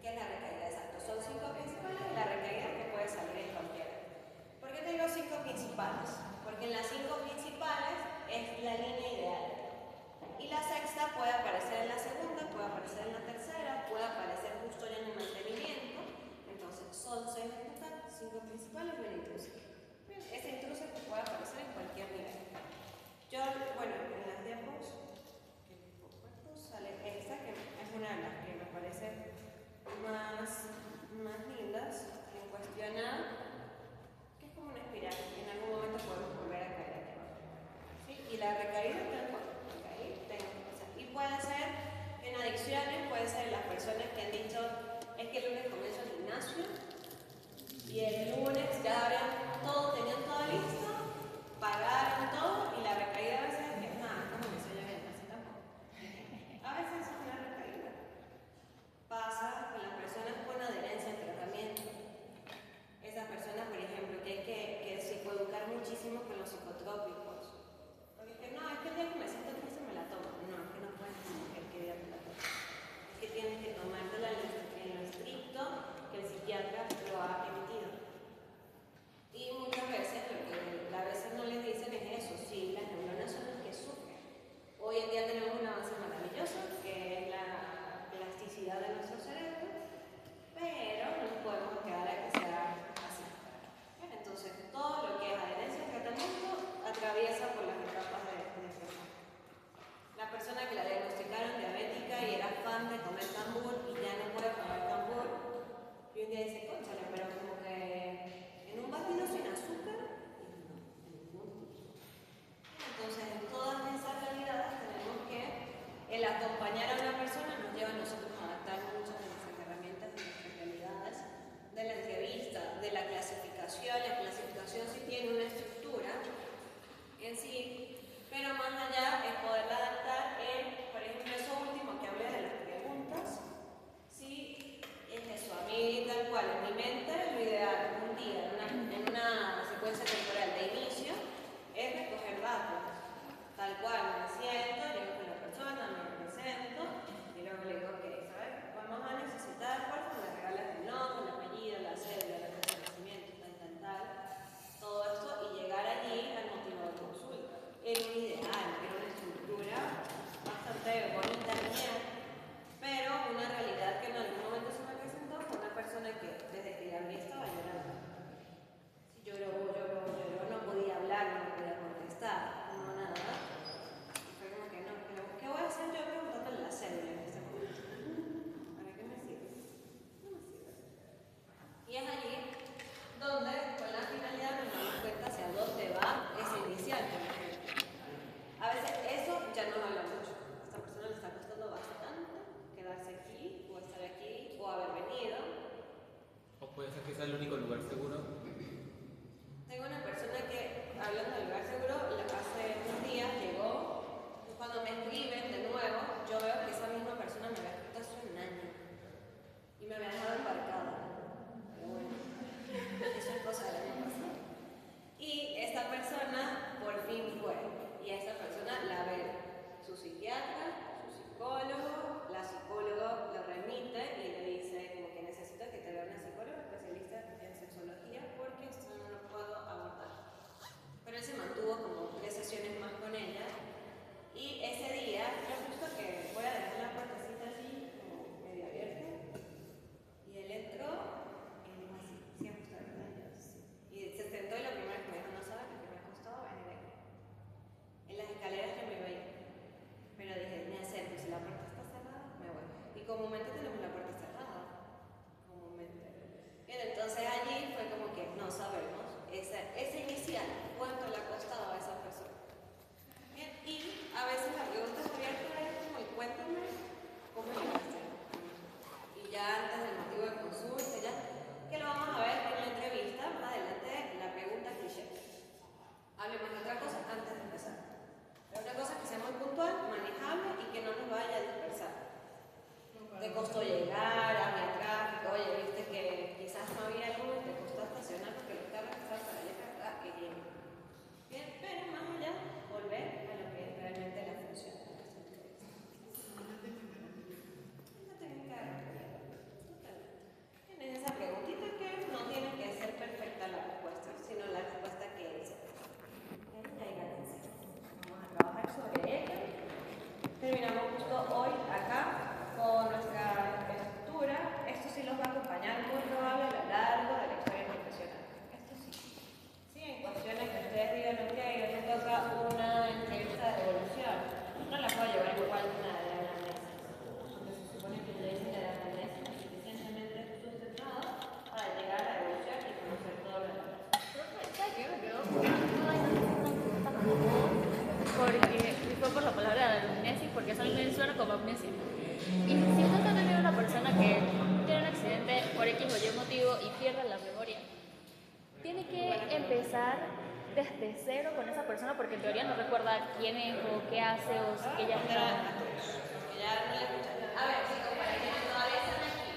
¿Qué es la recaída? Exacto. Son 5 principales y la recaída que puede salir en cualquiera. ¿Por qué te digo 5 principales? Porque en las 5 principales es la línea ideal. Y la sexta puede aparecer en la segunda, puede aparecer en la tercera, puede aparecer justo ya en el mantenimiento. Entonces son 6 en total, 5 principales y una intrusa. Esa intrusa que puede aparecer en cualquier nivel. acompañar a una persona nos lleva a nosotros a adaptar muchas de nuestras herramientas, de nuestras realidades, de la entrevista, de la clasificación. La clasificación sí tiene una estructura en sí, pero más allá es poderla adaptar en, por ejemplo, eso último que hablé de las preguntas. Sí, es eso, a mí tal cual, en mi mente lo ideal, un día, en una secuencia temporal de inicio, es recoger datos. Tal cual, me siento, llego con la persona, me presento y luego le digo, ok, ¿sabes? Vamos a necesitar, por favor, me regalas el nombre, el apellido, la cédula, la fecha de nacimiento, tal, todo esto y llegar allí al motivo de consulta. Era un ideal, era una estructura bastante bonita, genial, pero una realidad que en algún momento se me presentó fue una persona que desde que la vi estaba llorando. Si lloró, no podía hablar, no podía contestar, no nada. Y fue como que no, pero ¿qué voy a hacer yo preguntándole la cédula en este momento? ¿Para qué me sirve? No me sirve. Y es allí donde, con la finalidad, nos damos cuenta hacia dónde va ese inicial, por ejemplo. A veces eso ya no habla mucho. A esta persona le está costando bastante quedarse aquí, o estar aquí, o haber venido. O puede ser que sea el único lugar seguro. Tengo una persona que, hablando del lugar seguro, hace unos días llegó, cuando me escriben de nuevo, yo veo que esa misma persona me había escrito hace un año y me había dejado embarcada. Pero bueno, eso es cosa del año pasado. Y esta persona por fin fue, y a esta persona la ve su psiquiatra, su psicólogo, la psicóloga lo remite y le dice como que necesito que te vea una psicóloga especialista en sexología porque esto no lo puedo abordar. Pero él se mantuvo como 3 sesiones más con ella y ese día, yo justo que voy a dejar la puertecita así como medio abierta y él entró y dijo así, sí, justo verdad, yo sí. Y se sentó y lo primero que me dijo, no sabes lo que me ha costado venir aquí. En las escaleras yo me iba a ir, pero dije, me acerco, si la puerta está cerrada, me voy. Y comúnmente tenemos la puerta cerrada, comúnmente. Bien, entonces allí fue como que no sabemos, ese inicial, cuánto le ha costado a esa persona. Bien, y a veces la pregunta abierta es como, cuéntame cómo llegaste. Y ya antes del motivo de consulta, ya, que lo vamos a ver en la entrevista, más adelante, la pregunta cliché. Hablemos de otra cosa antes de empezar. Pero una cosa que sea muy puntual, manejable y que no nos vaya a dispersar. Te costó llegar, había tráfico, oye, viste que quizás no había luz, te costó estacionar porque los carros estaban para allá acá y bien. Bien, pero más allá, volver a lo que es realmente la función de nuestra entrevista. Una técnica de tienes esa preguntita que no tiene que ser perfecta la respuesta, sino la respuesta que es. Vamos a trabajar sobre ella. Terminamos justo hoy acá con nuestra estructura. Esto sí los va a acompañar muy probable a lo largo de la historia profesional. Esto sí. Sí, en cuestiones que ustedes digan, ok, hoy me toca una entrevista de evolución. No la puedo llevar igual que una de anamnesis. Porque se supone que la de anamnesis es suficientemente sustentada para llegar a la evolución y conocer todo lo demás. ¿Sabes qué me quedó? Porque fue por la palabra amnesia, porque eso a mí me suena como amnesia. Y si usted ha tenido una persona que tiene un accidente por X o Y motivo y pierde la memoria, tiene que empezar desde cero con esa persona porque en teoría no recuerda quién es o qué hace o si que ya está. Ya no le escuchan. A ver, chicos, para quienes todavía están aquí,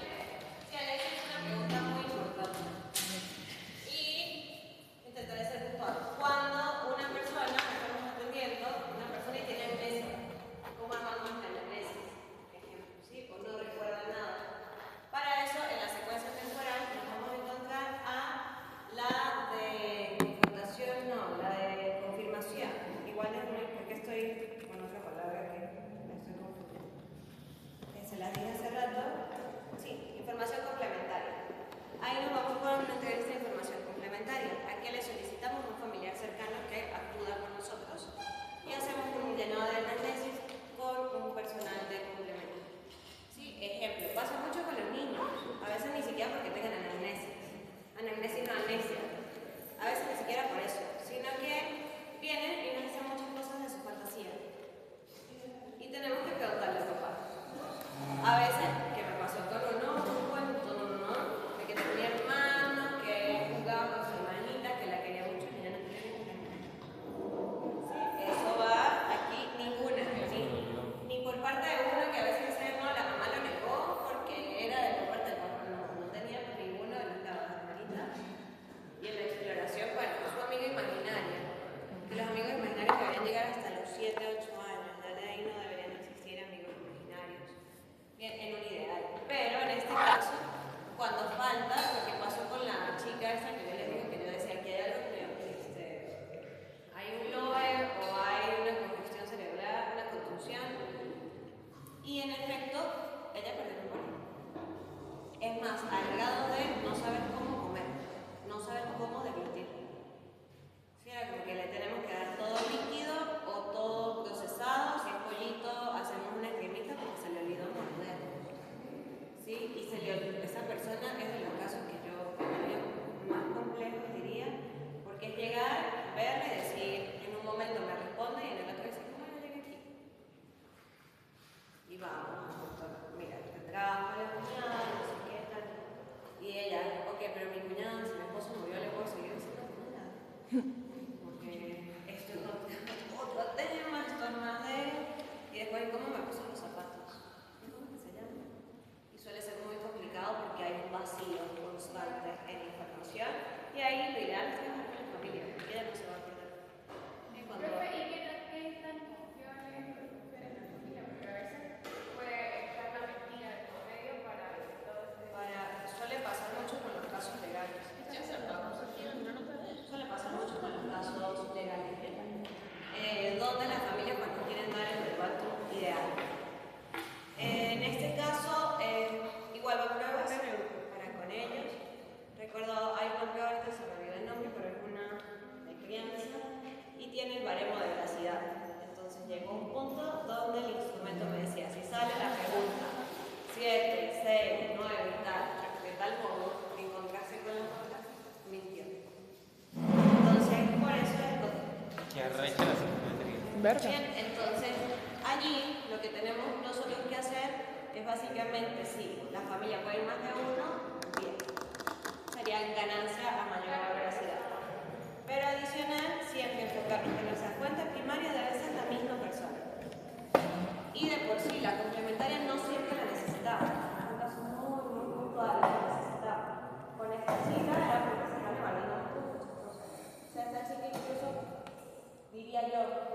si Alex es una pregunta muy importante. Y intentaré ser puntual. Cuando una persona, estamos atendiendo, una persona y tiene amnesia, ¿cómo armamos la amnesia? Ejemplo, ¿sí? O no recuerda nada. Para eso, en la secuencia temporal, nos vamos a encontrar a la de confrontación, no, la de confirmación. Igual es muy, porque estoy con otra palabra que me estoy confundiendo. Se las dije hace rato. arrecha la psicometría. Verga. Bien, entonces allí lo que tenemos nosotros que hacer es básicamente, si la familia puede ir más de uno, bien, sería ganancia a mayor velocidad. Pero adicional, siempre enfocarnos que nuestra fuente primaria debe ser la misma persona. Y de por sí, la complementaria no siempre la necesitaba. En un caso muy, muy puntual la necesitaba. Con esta chica era porque se están evaluando los puntos. O sea, esta chica incluso, diría yo,